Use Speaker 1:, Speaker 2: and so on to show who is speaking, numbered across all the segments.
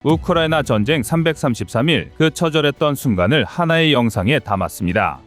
Speaker 1: 우크라이나 전쟁 333일 그 처절했던 순간을 하나의 영상에 담았습니다.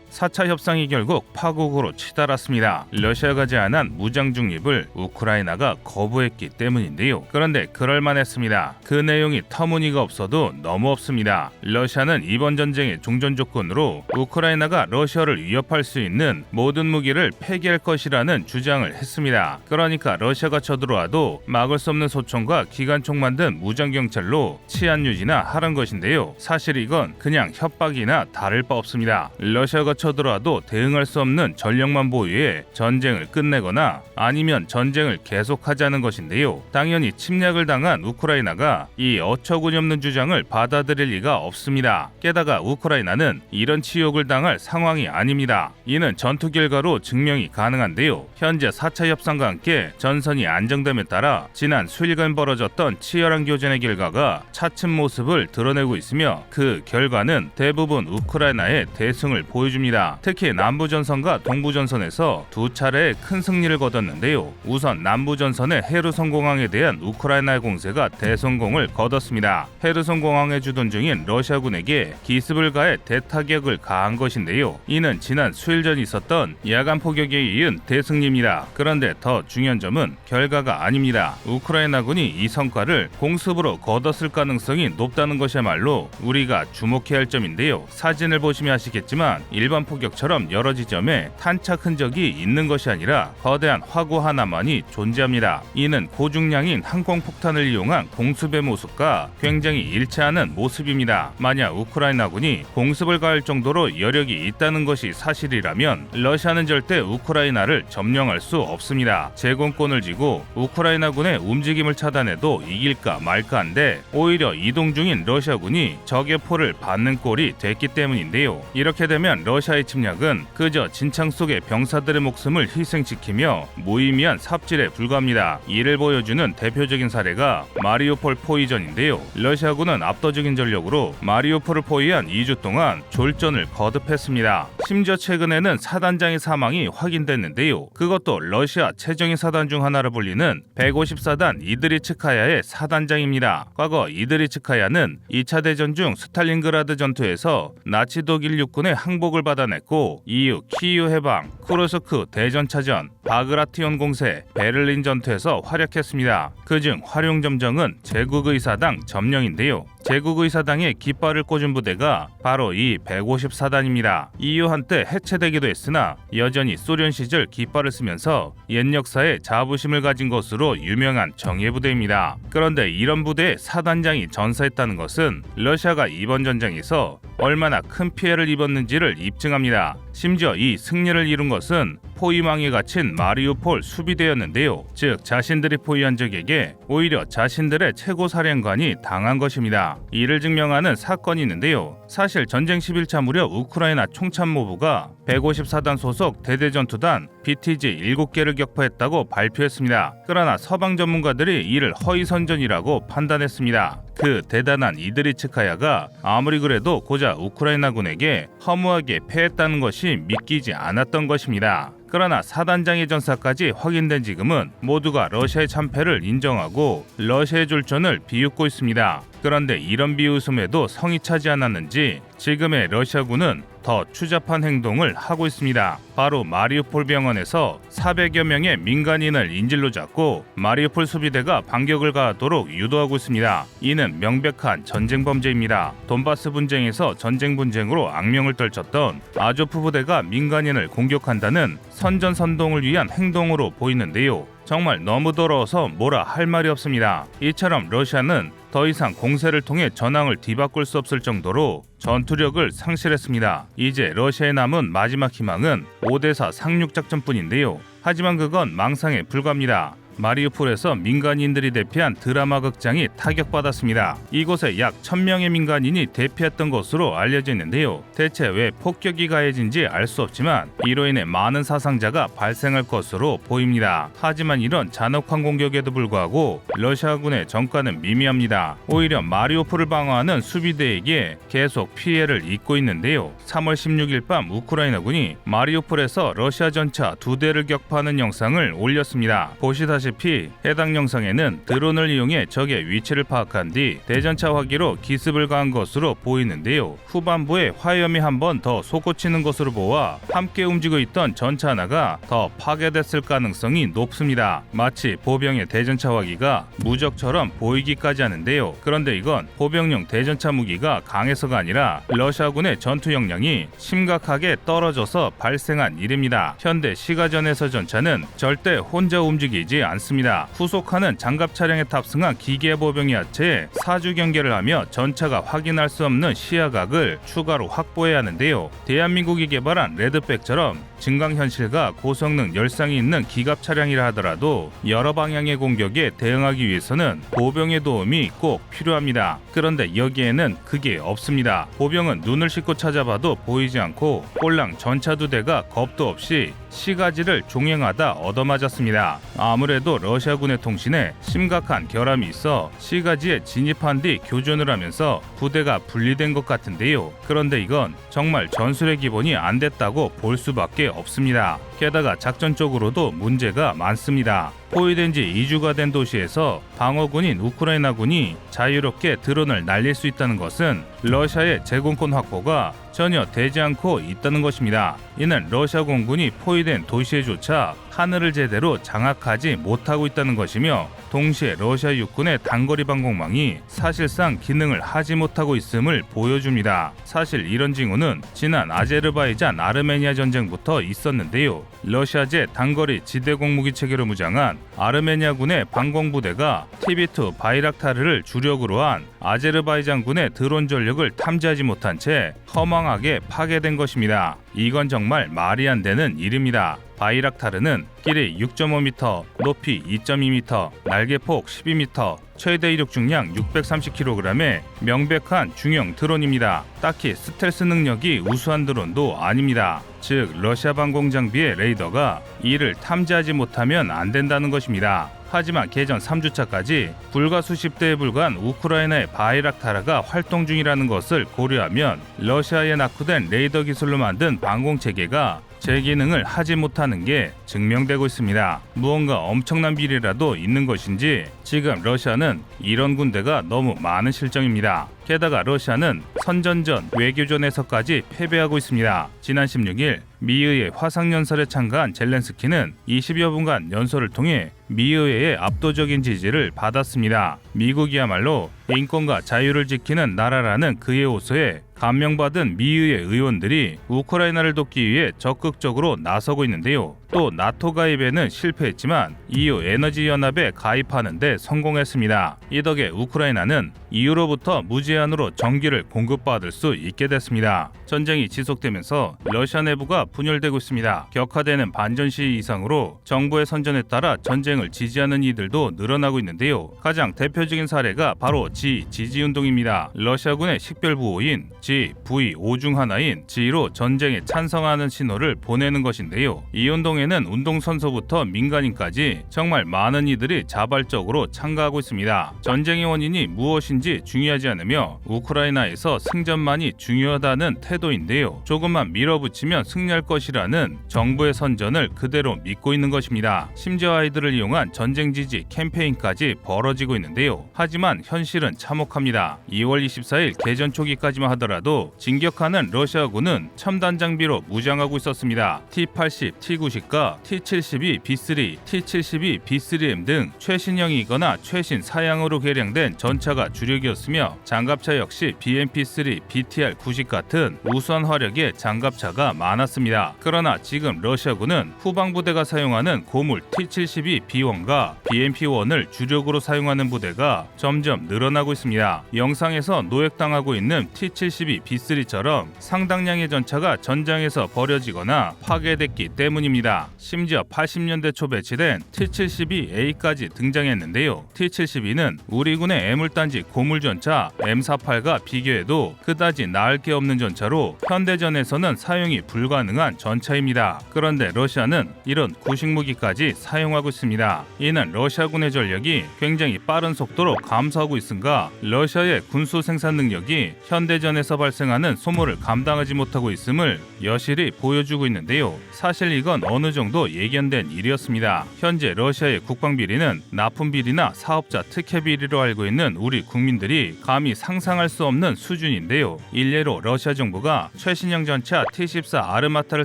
Speaker 1: 4차 협상이 결국 파국으로 치달았습니다. 러시아가 제안한 무장 중립을 우크라이나가 거부했기 때문인데요. 그런데 그럴만했습니다. 그 내용이 터무니가 없어도 너무 없습니다. 러시아는 이번 전쟁의 종전 조건으로 우크라이나가 러시아를 위협할 수 있는 모든 무기를 폐기할 것이라는 주장을 했습니다. 그러니까 러시아가 쳐들어와도 막을 수 없는 소총과 기관총 만든 무장경찰로 치안 유지나 하란 것인데요. 사실 이건 그냥 협박이나 다를 바 없습니다. 러시아가 쳐들어와도 대응할 수 없는 전력만 보유해 전쟁을 끝내거나 아니면 전쟁을 계속하자는 것인데요. 당연히 침략을 당한 우크라이나가 이 어처구니없는 주장을 받아들일 리가 없습니다. 게다가 우크라이나는 이런 치욕을 당할 상황이 아닙니다. 이는 전투 결과로 증명이 가능한데요. 현재 4차 협상과 함께 전선이 안정됨에 따라 지난 수일간 벌어졌던 치열한 교전의 결과가 차츰 모습을 드러내고 있으며 그 결과는 대부분 우크라이나의 대승을 보여줍니다. 특히 남부전선과 동부전선에서 두 차례의 큰 승리를 거뒀는데요. 우선 남부전선의 헤르손 공항에 대한 우크라이나의 공세가 대성공을 거뒀습니다. 헤르손 공항에 주둔 중인 러시아군에게 기습을 가해 대타격을 가한 것인데요. 이는 지난 수일 전 있었던 야간 포격에 이은 대승리입니다. 그런데 더 중요한 점은 결과가 아닙니다. 우크라이나군이 이 성과를 공습으로 거뒀을 가능성이 높다는 것이야말로 우리가 주목해야 할 점인데요. 사진을 보시면 아시겠지만 일반 포격처럼 여러 지점에 탄착 흔적이 있는 것이 아니라 거대한 화구 하나만이 존재합니다. 이는 고중량인 항공폭탄을 이용한 공습의 모습과 굉장히 일치하는 모습입니다. 만약 우크라이나군이 공습을 가할 정도로 여력이 있다는 것이 사실이라면 러시아는 절대 우크라이나를 점령할 수 없습니다. 제공권을 쥐고 우크라이나군의 움직임을 차단해도 이길까 말까 한데 오히려 이동 중인 러시아군이 적의 포를 받는 꼴이 됐기 때문인데요. 이렇게 되면 러시아의 침략은 그저 진창 속의 병사들의 목숨을 희생시키며 무의미한 삽질에 불과합니다. 이를 보여주는 대표적인 사례가 마리우폴 포위전인데요. 러시아군은 압도적인 전력으로 마리우폴을 포위한 2주 동안 졸전을 거듭했습니다. 심지어 최근에는 사단장의 사망이 확인됐는데요. 그것도 러시아 최정예 사단 중 하나로 불리는 154단 이드리츠카야의 사단장입니다. 과거 이드리츠카야는 2차 대전 중 스탈린그라드 전투에서 나치 독일 육군의 항복을 받아냈고 이후 키이우 해방, 쿠르스크 대전차전, 바그라티온 공세, 베를린 전투에서 활약했습니다. 그중 활용점정은 제국의사당 점령인데요. 제국의사당의 깃발을 꽂은 부대가 바로 이 154단입니다. 이후 한때 해체되기도 했으나 여전히 소련 시절 깃발을 쓰면서 옛 역사에 자부심을 가진 것으로 유명한 정예부대입니다. 그런데 이런 부대의 사단장이 전사했다는 것은 러시아가 이번 전쟁에서 얼마나 큰 피해를 입었는지를 입증합니다. 심지어 이 승리를 이룬 것은 포위망에 갇힌 마리우폴 수비대였는데요. 즉 자신들이 포위한 적에게 오히려 자신들의 최고 사령관이 당한 것입니다. 이를 증명하는 사건이 있는데요. 사실 전쟁 11차 무렵 우크라이나 총참모부가 154단 소속 대대전투단 BTG 7개를 격파했다고 발표했습니다. 그러나 서방 전문가들이 이를 허위선전이라고 판단했습니다. 그 대단한 이드리츠카야가 아무리 그래도 고작 우크라이나군에게 허무하게 패했다는 것이 믿기지 않았던 것입니다. 그러나 사단장의 전사까지 확인된 지금은 모두가 러시아의 참패를 인정하고 러시아의 졸전을 비웃고 있습니다. 그런데 이런 비웃음에도 성이 차지 않았는지 지금의 러시아군은 더 추잡한 행동을 하고 있습니다. 바로 마리우폴 병원에서 400여 명의 민간인을 인질로 잡고 마리우폴 수비대가 반격을 가하도록 유도하고 있습니다. 이는 명백한 전쟁 범죄입니다. 돈바스 분쟁에서 전쟁 분쟁으로 악명을 떨쳤던 아조프 부대가 민간인을 공격한다는 선전선동을 위한 행동으로 보이는데요. 정말 너무 더러워서 뭐라 할 말이 없습니다. 이처럼 러시아는 더 이상 공세를 통해 전황을 뒤바꿀 수 없을 정도로 전투력을 상실했습니다. 이제 러시아에 남은 마지막 희망은 오데사 상륙작전뿐인데요. 하지만 그건 망상에 불과합니다. 마리우폴에서 민간인들이 대피한 드라마 극장이 타격받았습니다. 이곳에 약 1000명의 민간인이 대피했던 것으로 알려져 있는데요. 대체 왜 폭격이 가해진지 알 수 없지만 이로 인해 많은 사상자가 발생할 것으로 보입니다. 하지만 이런 잔혹한 공격에도 불구하고 러시아군의 전과는 미미합니다. 오히려 마리우폴을 방어하는 수비대에게 계속 피해를 입고 있는데요. 3월 16일 밤 우크라이나군이 마리우폴에서 러시아 전차 2대를 격파하는 영상을 올렸습니다. 보시다시피 보시다시피 해당 영상에는 드론을 이용해 적의 위치를 파악한 뒤 대전차 화기로 기습을 가한 것으로 보이는데요. 후반부에 화염이 한 번 더 솟구치는 것으로 보아 함께 움직이고 있던 전차 하나가 더 파괴됐을 가능성이 높습니다. 마치 보병의 대전차 화기가 무적처럼 보이기까지 하는데요. 그런데 이건 보병용 대전차 무기가 강해서가 아니라 러시아군의 전투 역량이 심각하게 떨어져서 발생한 일입니다. 현대 시가전에서 전차는 절대 혼자 움직이지 않습니다. 후속하는 장갑 차량에 탑승한 기계 보병이 하체에 사주 경계를 하며 전차가 확인할 수 없는 시야각을 추가로 확보해야 하는데요. 대한민국이 개발한 레드백처럼 증강현실과 고성능 열상이 있는 기갑 차량이라 하더라도 여러 방향의 공격에 대응하기 위해서는 보병의 도움이 꼭 필요합니다. 그런데 여기에는 그게 없습니다. 보병은 눈을 씻고 찾아봐도 보이지 않고 꼴랑 전차 두 대가 겁도 없이 시가지를 종행하다 얻어맞았습니다. 아무래도 러시아군의 통신에 심각한 결함이 있어 시가지에 진입한 뒤 교전을 하면서 부대가 분리된 것 같은데요. 그런데 이건 정말 전술의 기본이 안 됐다고 볼 수밖에 없습니다. 게다가 작전적으로도 문제가 많습니다. 포위된 지 2주가 된 도시에서 방어군인 우크라이나군이 자유롭게 드론을 날릴 수 있다는 것은 러시아의 제공권 확보가 전혀 되지 않고 있다는 것입니다. 이는 러시아 공군이 포위된 도시에조차 하늘을 제대로 장악하지 못하고 있다는 것이며 동시에 러시아 육군의 단거리 방공망이 사실상 기능을 하지 못하고 있음을 보여줍니다. 사실 이런 징후는 지난 아제르바이잔 아르메니아 전쟁부터 있었는데요. 러시아제 단거리 지대 공무기 체계로 무장한 아르메니아군의 방공부대가 TB2 바이락타르를 주력으로 한 아제르바이잔군의 드론 전력을 탐지하지 못한 채 허망하게 파괴된 것입니다. 이건 정말 말이 안 되는 일입니다. 바이락타르는 길이 6.5m, 높이 2.2m, 날개폭 12m, 최대 이륙 중량 630kg의 명백한 중형 드론입니다. 딱히 스텔스 능력이 우수한 드론도 아닙니다. 즉 러시아 방공 장비의 레이더가 이를 탐지하지 못하면 안 된다는 것입니다. 하지만 개전 3주차까지 불과 수십 대에 불과한 우크라이나의 바이락타르가 활동 중이라는 것을 고려하면 러시아에 낙후된 레이더 기술로 만든 방공체계가 제 기능을 하지 못하는 게 증명되고 있습니다. 무언가 엄청난 비리라도 있는 것인지 지금 러시아는 이런 군대가 너무 많은 실정입니다. 게다가 러시아는 선전전, 외교전에서까지 패배하고 있습니다. 지난 16일 미의회 화상연설에 참가한 젤렌스키는 20여 분간 연설을 통해 미의회의 압도적인 지지를 받았습니다. 미국이야말로 인권과 자유를 지키는 나라라는 그의 호소에 감명받은 미의회 의원들이 우크라이나를 돕기 위해 적극적으로 나서고 있는데요. 또 나토 가입에는 실패했지만 EU 에너지 연합에 가입하는 데 성공했습니다. 이 덕에 우크라이나는 EU로부터 무제한으로 전기를 공급받을 수 있게 됐습니다. 전쟁이 지속되면서 러시아 내부가 분열되고 있습니다. 격화되는 반전 시위 이상으로 정부의 선전에 따라 전쟁을 지지하는 이들도 늘어나고 있는데요. 가장 대표적인 사례가 바로 지지운동입니다. 러시아군의 식별부호인 V5 중 하나인 G로 전쟁에 찬성하는 신호를 보내는 것인데요. 이 운동에는 운동선수부터 민간인까지 정말 많은 이들이 자발적으로 참가하고 있습니다. 전쟁의 원인이 무엇인지 중요하지 않으며 우크라이나에서 승전만이 중요하다는 태도인데요. 조금만 밀어붙이면 승리할 것이라는 정부의 선전을 그대로 믿고 있는 것입니다. 심지어 아이들을 이용한 전쟁 지지 캠페인까지 벌어지고 있는데요. 하지만 현실은 참혹합니다. 2월 24일 개전 초기까지만 하더라도 진격하는 러시아군은 첨단 장비로 무장하고 있었습니다. T-80, T-90과 T-72B3, T-72B3M 등 최신형이거나 최신 사양으로 개량된 전차가 주력이었으며 장갑차 역시 BMP-3, BTR-90 같은 우수한 화력의 장갑차가 많았습니다. 그러나 지금 러시아군은 후방부대가 사용하는 고물 T-72B1과 BMP-1을 주력으로 사용하는 부대가 점점 늘어나고 있습니다. 영상에서 노획당하고 있는 T-72B3처럼 상당량의 전차가 전장에서 버려지거나 파괴됐기 때문입니다. 심지어 80년대 초 배치된 T-72A까지 등장했는데요. T-72는 우리 군의 애물단지 고물전차 M48과 비교해도 그다지 나을 게 없는 전차로 현대전에서는 사용이 불가능한 전차입니다. 그런데 러시아는 이런 구식무기까지 사용하고 있습니다. 이는 러시아군의 전력이 굉장히 빠른 속도로 감소하고 있음과 러시아의 군수 생산 능력이 현대전에서 발생하는 소모를 감당하지 못하고 있음을 여실히 보여주고 있는데요. 사실 이건 어느 정도 예견된 일이었습니다. 현재 러시아의 국방비리는 납품비리나 사업자 특혜비리로 알고 있는 우리 국민들이 감히 상상할 수 없는 수준인데요. 일례로 러시아 정부가 최신형 전차 T-14 아르마타를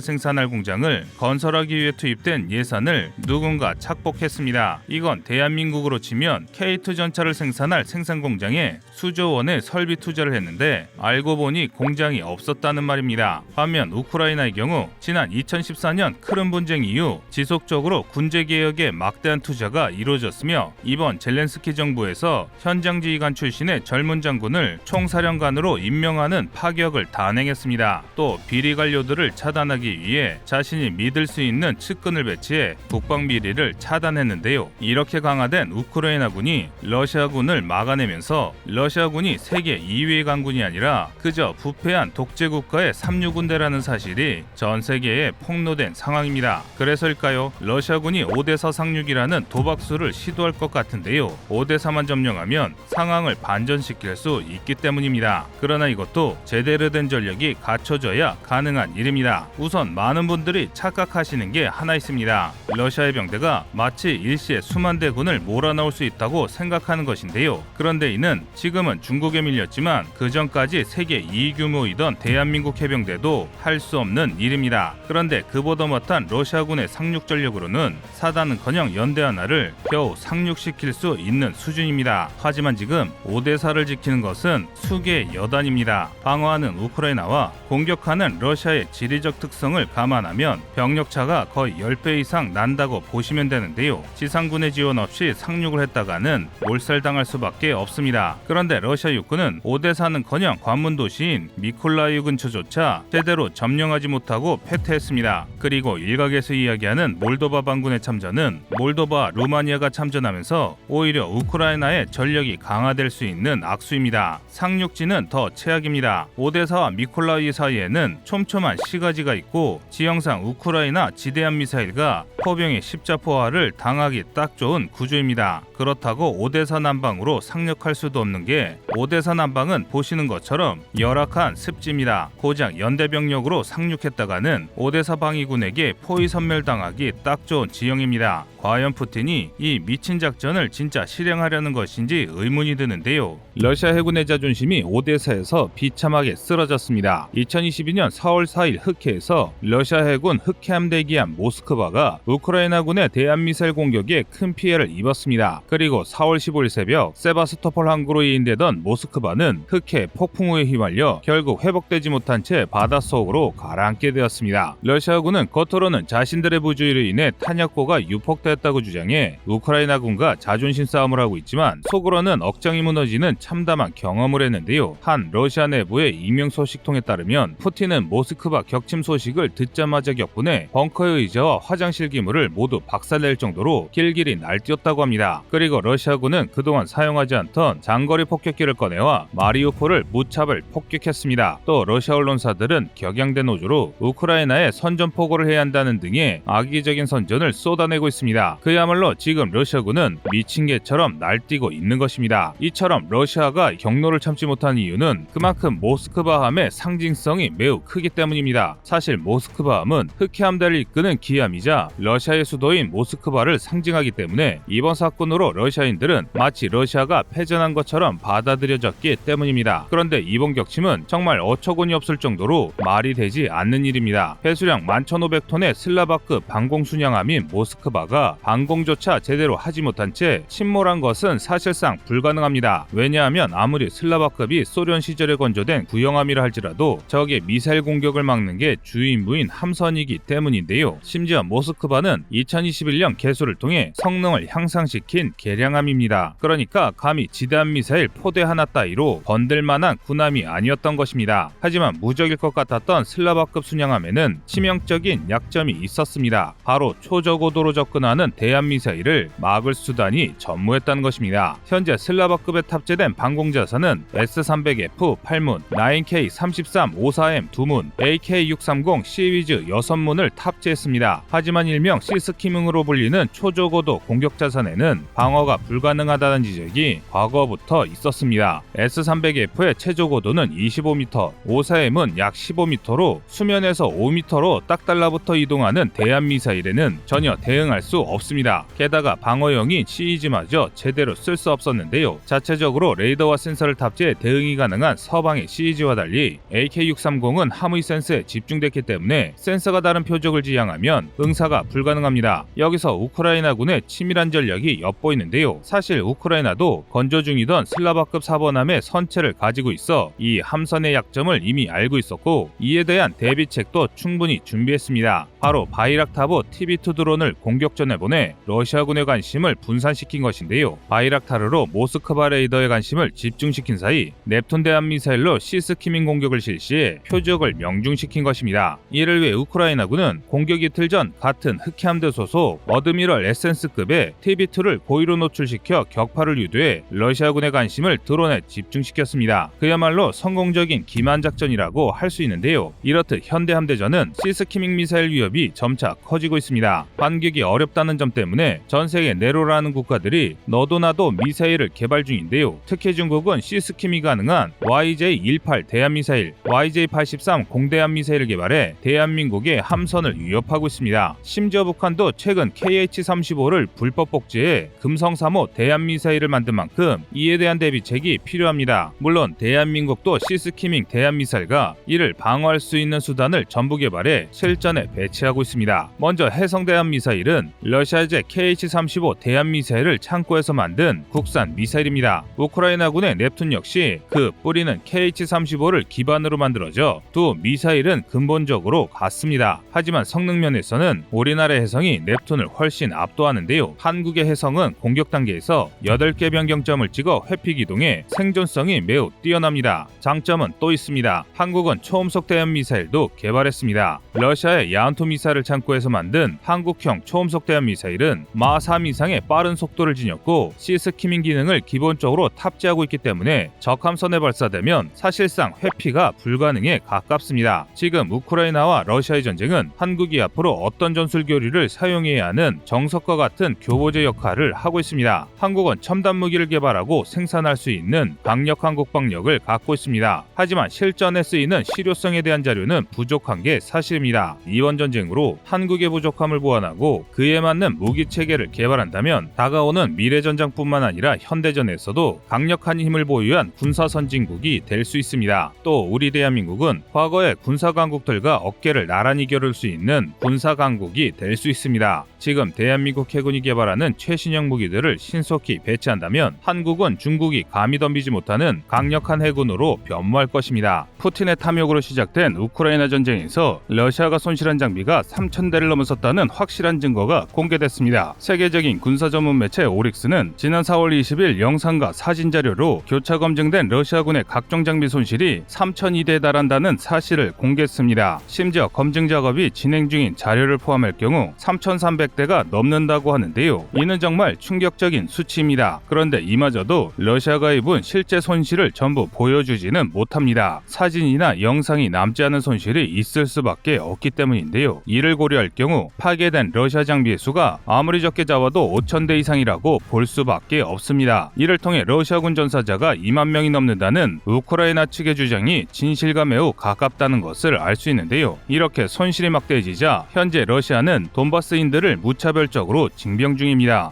Speaker 1: 생산할 공장을 건설하기 위해 투입된 예산을 누군가 착복했습니다. 이건 대한민국으로 치면 K2 전차를 생산할 생산 공장에 수조 원의 설비 투자를 했는데 알고 보니 공장이 없었다는 말입니다. 반면 우크라이나의 경우 지난 2014년 크림 분쟁 이후 지속적으로 군제 개혁에 막대한 투자가 이루어졌으며 이번 젤렌스키 정부에서 현장 지휘관 출신의 젊은 장군을 총사령관으로 임명하는 파격을 단행했습니다. 또 비리 관료들을 차단하기 위해 자신이 믿을 수 있는 측근을 배치해 국방 비리를 차단했는데요. 이렇게 강화된 우크라이나군이 러시아군을 막아내면서 러시아군이 세계 2위의 강군이 아니라 그저 부패한 독재국가의 삼류군대라는 사실이 전 세계에 폭로된 상황입니다. 그래서일까요? 러시아군이 5대4 상륙이라는 도박수를 시도할 것 같은데요. 5대4만 점령하면 상황을 반전시킬 수 있기 때문입니다. 그러나 이것도 제대로 된 전력이 갖춰져야 가능한 일입니다. 우선 많은 분들이 착각하시는 게 하나 있습니다. 러시아의 병대가 마치 일시에 수만 대군을 몰아넣을 수 있다고 생각하는 것인데요. 그런데 이는 지금은 중국에 밀렸지만 그 전까지 세계 2위 규모이던 대한민국 해병대도 할 수 없는 일입니다. 그런데 그보다 못한 러시아군의 상륙 전력으로는 사단은커녕 연대 하나를 겨우 상륙시킬 수 있는 수준입니다. 하지만 지금 5대4를 지키는 것은 수개의 여단입니다. 방어하는 우크라이나와 공격하는 러시아의 지리적 특성을 감안하면 병력차가 거의 10배 이상 난다고 보시면 되는데요. 지상군의 지원 없이 상륙을 했다가는 몰살당할 수밖에 없습니다. 그런데 러시아 육군은 5대4는커녕 관문 도시인 미콜라이우 근처조차 제대로 점령하지 못하고 패퇴했습니다. 그리고 일각에서 이야기하는 몰도바 반군의 참전은 몰도바, 루마니아가 참전하면서 오히려 우크라이나의 전력이 강화될 수 있는 악수입니다. 상륙지는 더 최악입니다. 5대4와 미콜라이우 사이에는 촘촘한 시가지가 있고 지형상 우크라이나 지대함 미사일과 포병의 십자포화를 당하기 딱 좋은 구조입니다. 그렇다고 5대4 난방으로 상륙할 수도 없는 게 5대4 난방은 보시는 것처럼 열악한 습지입니다. 고작 연대병력으로 상륙했다가는 5대4 방위군에게 포위 섬멸당하기 딱 좋은 지형입니다. 과연 푸틴이 이 미친 작전을 진짜 실행하려는 것인지 의문이 드는데요. 러시아 해군의 자존심이 5대4에서 비참하게 쓰러졌습니다. 2022년 4월 4일 흑해에서 러시아 해군 흑해함대 기함 모스크바가 우크라이나군의 대한미사일 공격에 큰 피해를 입었습니다. 그리고 4월 15일 새벽 세바스토폴 항구로 이인되던 모스크바는 흑해 폭풍우에 휘말려 결국 회복되지 못한 채 바닷속으로 가라앉게 되었습니다. 러시아군은 겉으로는 자신들의 부주의로 인해 탄약고가 유폭되었다고 주장해 우크라이나군과 자존심 싸움을 하고 있지만 속으로는 억장이 무너지는 참담한 경험을 했는데요. 한 러시아 내부의 익명 소식통에 따르면 푸틴은 모스크바 격침 소식을 듣자마자 격분해 벙커의 의자와 화장실 기물을 모두 박살낼 정도로 길길이 날뛰었다고 합니다. 그리고 러시아군은 그동안 사용하지 않던 장거리 폭격기를 꺼내와 마리우폴을 무차별 폭격했습니다. 또 러시아 언론사들은 격양된 노조로 우크라이나에 선전포고를 해야 한다는 등의 악의적인 선전을 쏟아내고 있습니다. 그야말로 지금 러시아군은 미친 개처럼 날뛰고 있는 것입니다. 이처럼 러시아가 경로를 참지 못한 이유는 그만큼 모스크바함의 상징성이 매우 크기 때문입니다. 사실 모스크바함은 흑해함대를 이끄는 기함이자 러시아의 수도인 모스크바를 상징하기 때문에 이번 사건으로 러시아인들은 마치 러시아가 패전한 것처럼 받아들여졌기 때문입니다. 그런데 이번 격침은 정말 어처구니 없을 정도로 말이 되지 않는 일입니다. 배수량 11,500톤의 슬라바급 방공순양함인 모스크바가 방공조차 제대로 하지 못한 채 침몰한 것은 사실상 불가능합니다. 왜냐하면 아무리 슬라바급이 소련 시절에 건조된 구형함이라 할지라도 적의 미사일 공격을 막는 게 주임무인 함선이기 때문인데요. 심지어 모스크바 모스크바는 2021년 개소를 통해 성능을 향상시킨 개량함입니다. 그러니까 감히 지대함 미사일 포대 하나 따위로 건들만한 군함이 아니었던 것입니다. 하지만 무적일 것 같았던 슬라바급 순양함에는 치명적인 약점이 있었습니다. 바로 초저고도로 접근하는 대함 미사일을 막을 수단이 전무했다는 것입니다. 현재 슬라바급에 탑재된 방공자산은 S-300F 8문, 9K-33-54M 2문, AK-630 시리즈 6문을 탑재했습니다. 하지만 일명 시스키밍으로 불리는 초저고도 공격자산에는 방어가 불가능하다는 지적이 과거부터 있었습니다. S-300F의 최저고도는 25m, 54M은 약 15m로 수면에서 5m로 딱 달라붙어 이동하는 대함 미사일에는 전혀 대응할 수 없습니다. 게다가 방어용인 시리즈마저 제대로 쓸 수 없었는데요. 자체적으로 레이더와 센서를 탑재해 대응이 가능한 서방의 시리즈와 달리 AK-630은 함의 센서에 집중됐기 때문에 센서가 다른 표적을 지향하면 응사가 불가능합니다. 여기서 우크라이나군의 치밀한 전략이 엿보이는데요. 사실 우크라이나도 건조 중이던 슬라바급 사번함의 선체를 가지고 있어 이 함선의 약점을 이미 알고 있었고 이에 대한 대비책도 충분히 준비했습니다. 바로 바이락타르 TB2 드론을 공격전에 보내 러시아군의 관심을 분산시킨 것인데요. 바이락타르로 모스크바 레이더의 관심을 집중시킨 사이 넵툰 대함 미사일로 시스키밍 공격을 실시해 표적을 명중시킨 것입니다. 이를 위해 우크라이나군은 공격 이틀 전 같은 흑해함대 소속 어드미럴 에센스급의 TB2를 고의로 노출시켜 격파를 유도해 러시아군의 관심을 드론에 집중시켰습니다. 그야말로 성공적인 기만 작전이라고 할 수 있는데요. 이렇듯 현대 함대전은 시스키밍 미사일 위협이 점차 커지고 있습니다. 반격이 어렵다는 점 때문에 전 세계 네로라는 국가들이 너도 나도 미사일을 개발 중인데요. 특히 중국은 시스키밍이 가능한 YJ-18 대함 미사일, YJ-83 공대함 미사일을 개발해 대한민국의 함선을 위협하고 있습니다. 심지어 북한도 최근 KH-35를 불법 복제해 금성 3호 대함 미사일을 만든 만큼 이에 대한 대비책이 필요합니다. 물론 대한민국도 시스키밍 대함 미사일과 이를 방어할 수 있는 수단을 전부 개발해 실전에 배치하고 있습니다. 먼저 해성 대함 미사일은 러시아제 KH-35 대함 미사일을 창고에서 만든 국산 미사일입니다. 우크라이나군의 넵툰 역시 그 뿌리는 KH-35를 기반으로 만들어져 두 미사일은 근본적으로 같습니다. 하지만 성능 면에서는 우리나라의 해성이 넵툰을 훨씬 압도하는데요. 한국의 해성은 공격 단계에서 8개 변경점을 찍어 회피 기동에 생존성이 매우 뛰어납니다. 장점은 또 있습니다. 한국은 초음속 대함 미사일도 개발했습니다. 러시아의 야한투 미사일을 창고에서 만든 한국형 초음속 대함 미사일은 마3 이상의 빠른 속도를 지녔고 시스키밍 기능을 기본적으로 탑재하고 있기 때문에 적함선에 발사되면 사실상 회피가 불가능에 가깝습니다. 지금 우크라이나와 러시아의 전쟁은 한국이 앞으로 어떤 전술 교류를 사용해야 하는 정석과 같은 교보제 역할을 하고 있습니다. 한국은 첨단 무기를 개발하고 생산할 수 있는 강력한 국방력을 갖고 있습니다. 하지만 실전에 쓰이는 실효성에 대한 자료는 부족한 게 사실입니다. 이번 전쟁으로 한국의 부족함을 보완하고 그에 맞는 무기 체계를 개발한다면 다가오는 미래 전장뿐만 아니라 현대전에서도 강력한 힘을 보유한 군사 선진국이 될 수 있습니다. 또 우리 대한민국은 과거의 군사 강국들과 어깨를 나란히 겨룰 수 있는 군사 강국이 될 수 있습니다. 지금 대한민국 해군이 개발하는 최신형 무기들을 신속히 배치한다면 한국은 중국이 감히 덤비지 못하는 강력한 해군으로 변모할 것입니다. 푸틴의 탐욕으로 시작된 우크라이나 전쟁에서 러시아가 손실한 장비가 3,000대를 넘어섰다는 확실한 증거가 공개됐습니다. 세계적인 군사 전문 매체 오릭스는 지난 4월 20일 영상과 사진 자료로 교차 검증된 러시아군의 각종 장비 손실이 3,002대에 달한다는 사실을 공개했습니다. 심지어 검증 작업이 진행 중인 자료를 포함할 경우 3,300대가 넘는다고 하는데요. 이는 정말 충격적인 수치입니다. 그런데 이마저도 러시아가 입은 실제 손실을 전부 보여주지는 못합니다. 사진이나 영상이 남지 않은 손실이 있을 수밖에 없기 때문인데요. 이를 고려할 경우 파괴된 러시아 장비의 수가 아무리 적게 잡아도 5,000대 이상이라고 볼 수밖에 없습니다. 이를 통해 러시아군 전사자가 2만 명이 넘는다는 우크라이나 측의 주장이 진실과 매우 가깝다는 것을 알 수 있는데요. 이렇게 손실이 막대해지자 현재 러시아는 돈바스인들을 무차별적으로 징병 중입니다.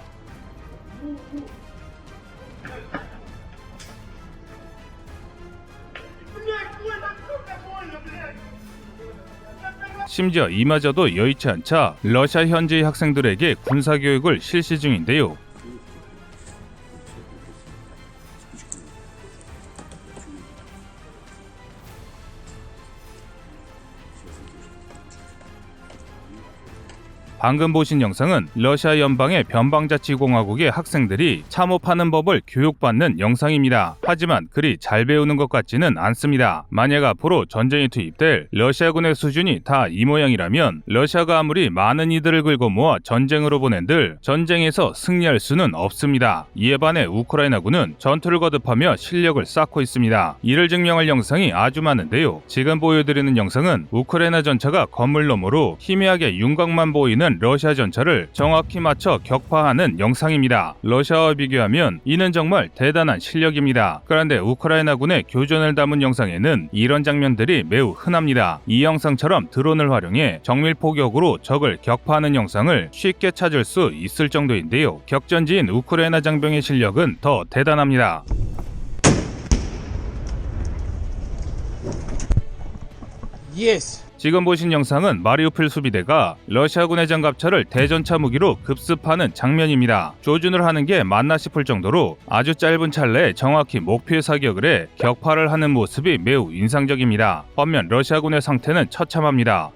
Speaker 1: 심지어 이마저도 여의치 않자 러시아 현지의 학생들에게 군사교육을 실시 중인데요. 방금 보신 영상은 러시아 연방의 변방자치공화국의 학생들이 참호파는 법을 교육받는 영상입니다. 하지만 그리 잘 배우는 것 같지는 않습니다. 만약 앞으로 전쟁이 투입될 러시아군의 수준이 다 이 모양이라면 러시아가 아무리 많은 이들을 긁어 모아 전쟁으로 보낸들 전쟁에서 승리할 수는 없습니다. 이에 반해 우크라이나군은 전투를 거듭하며 실력을 쌓고 있습니다. 이를 증명할 영상이 아주 많은데요. 지금 보여드리는 영상은 우크라이나 전차가 건물 너머로 희미하게 윤곽만 보이는 러시아 전차를 정확히 맞춰 격파하는 영상입니다. 러시아와 비교하면 이는 정말 대단한 실력입니다. 그런데 우크라이나군의 교전을 담은 영상에는 이런 장면들이 매우 흔합니다. 이 영상처럼 드론을 활용해 정밀 포격으로 적을 격파하는 영상을 쉽게 찾을 수 있을 정도인데요. 격전지인 우크라이나 장병의 실력은 더 대단합니다. 지금 보신 영상은 마리우폴 수비대가 러시아군의 장갑차를 대전차 무기로 급습하는 장면입니다. 조준을 하는 게 맞나 싶을 정도로 아주 짧은 찰나에 정확히 목표에 사격을 해 격파를 하는 모습이 매우 인상적입니다. 반면 러시아군의 상태는 처참합니다.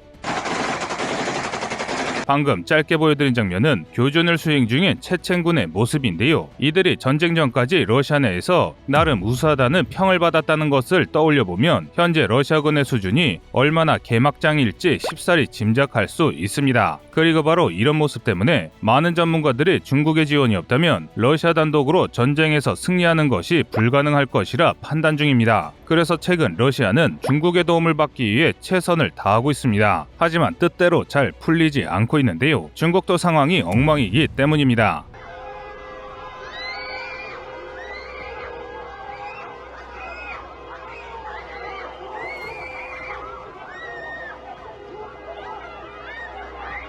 Speaker 1: 방금 짧게 보여드린 장면은 교전을 수행 중인 체첸군의 모습인데요. 이들이 전쟁 전까지 러시아 내에서 나름 우수하다는 평을 받았다는 것을 떠올려보면 현재 러시아군의 수준이 얼마나 개막장일지 쉽사리 짐작할 수 있습니다. 그리고 바로 이런 모습 때문에 많은 전문가들이 중국의 지원이 없다면 러시아 단독으로 전쟁에서 승리하는 것이 불가능할 것이라 판단 중입니다. 그래서 최근 러시아는 중국의 도움을 받기 위해 최선을 다하고 있습니다. 하지만 뜻대로 잘 풀리지 않고 있는데요. 중국도 상황이 엉망이기 때문입니다.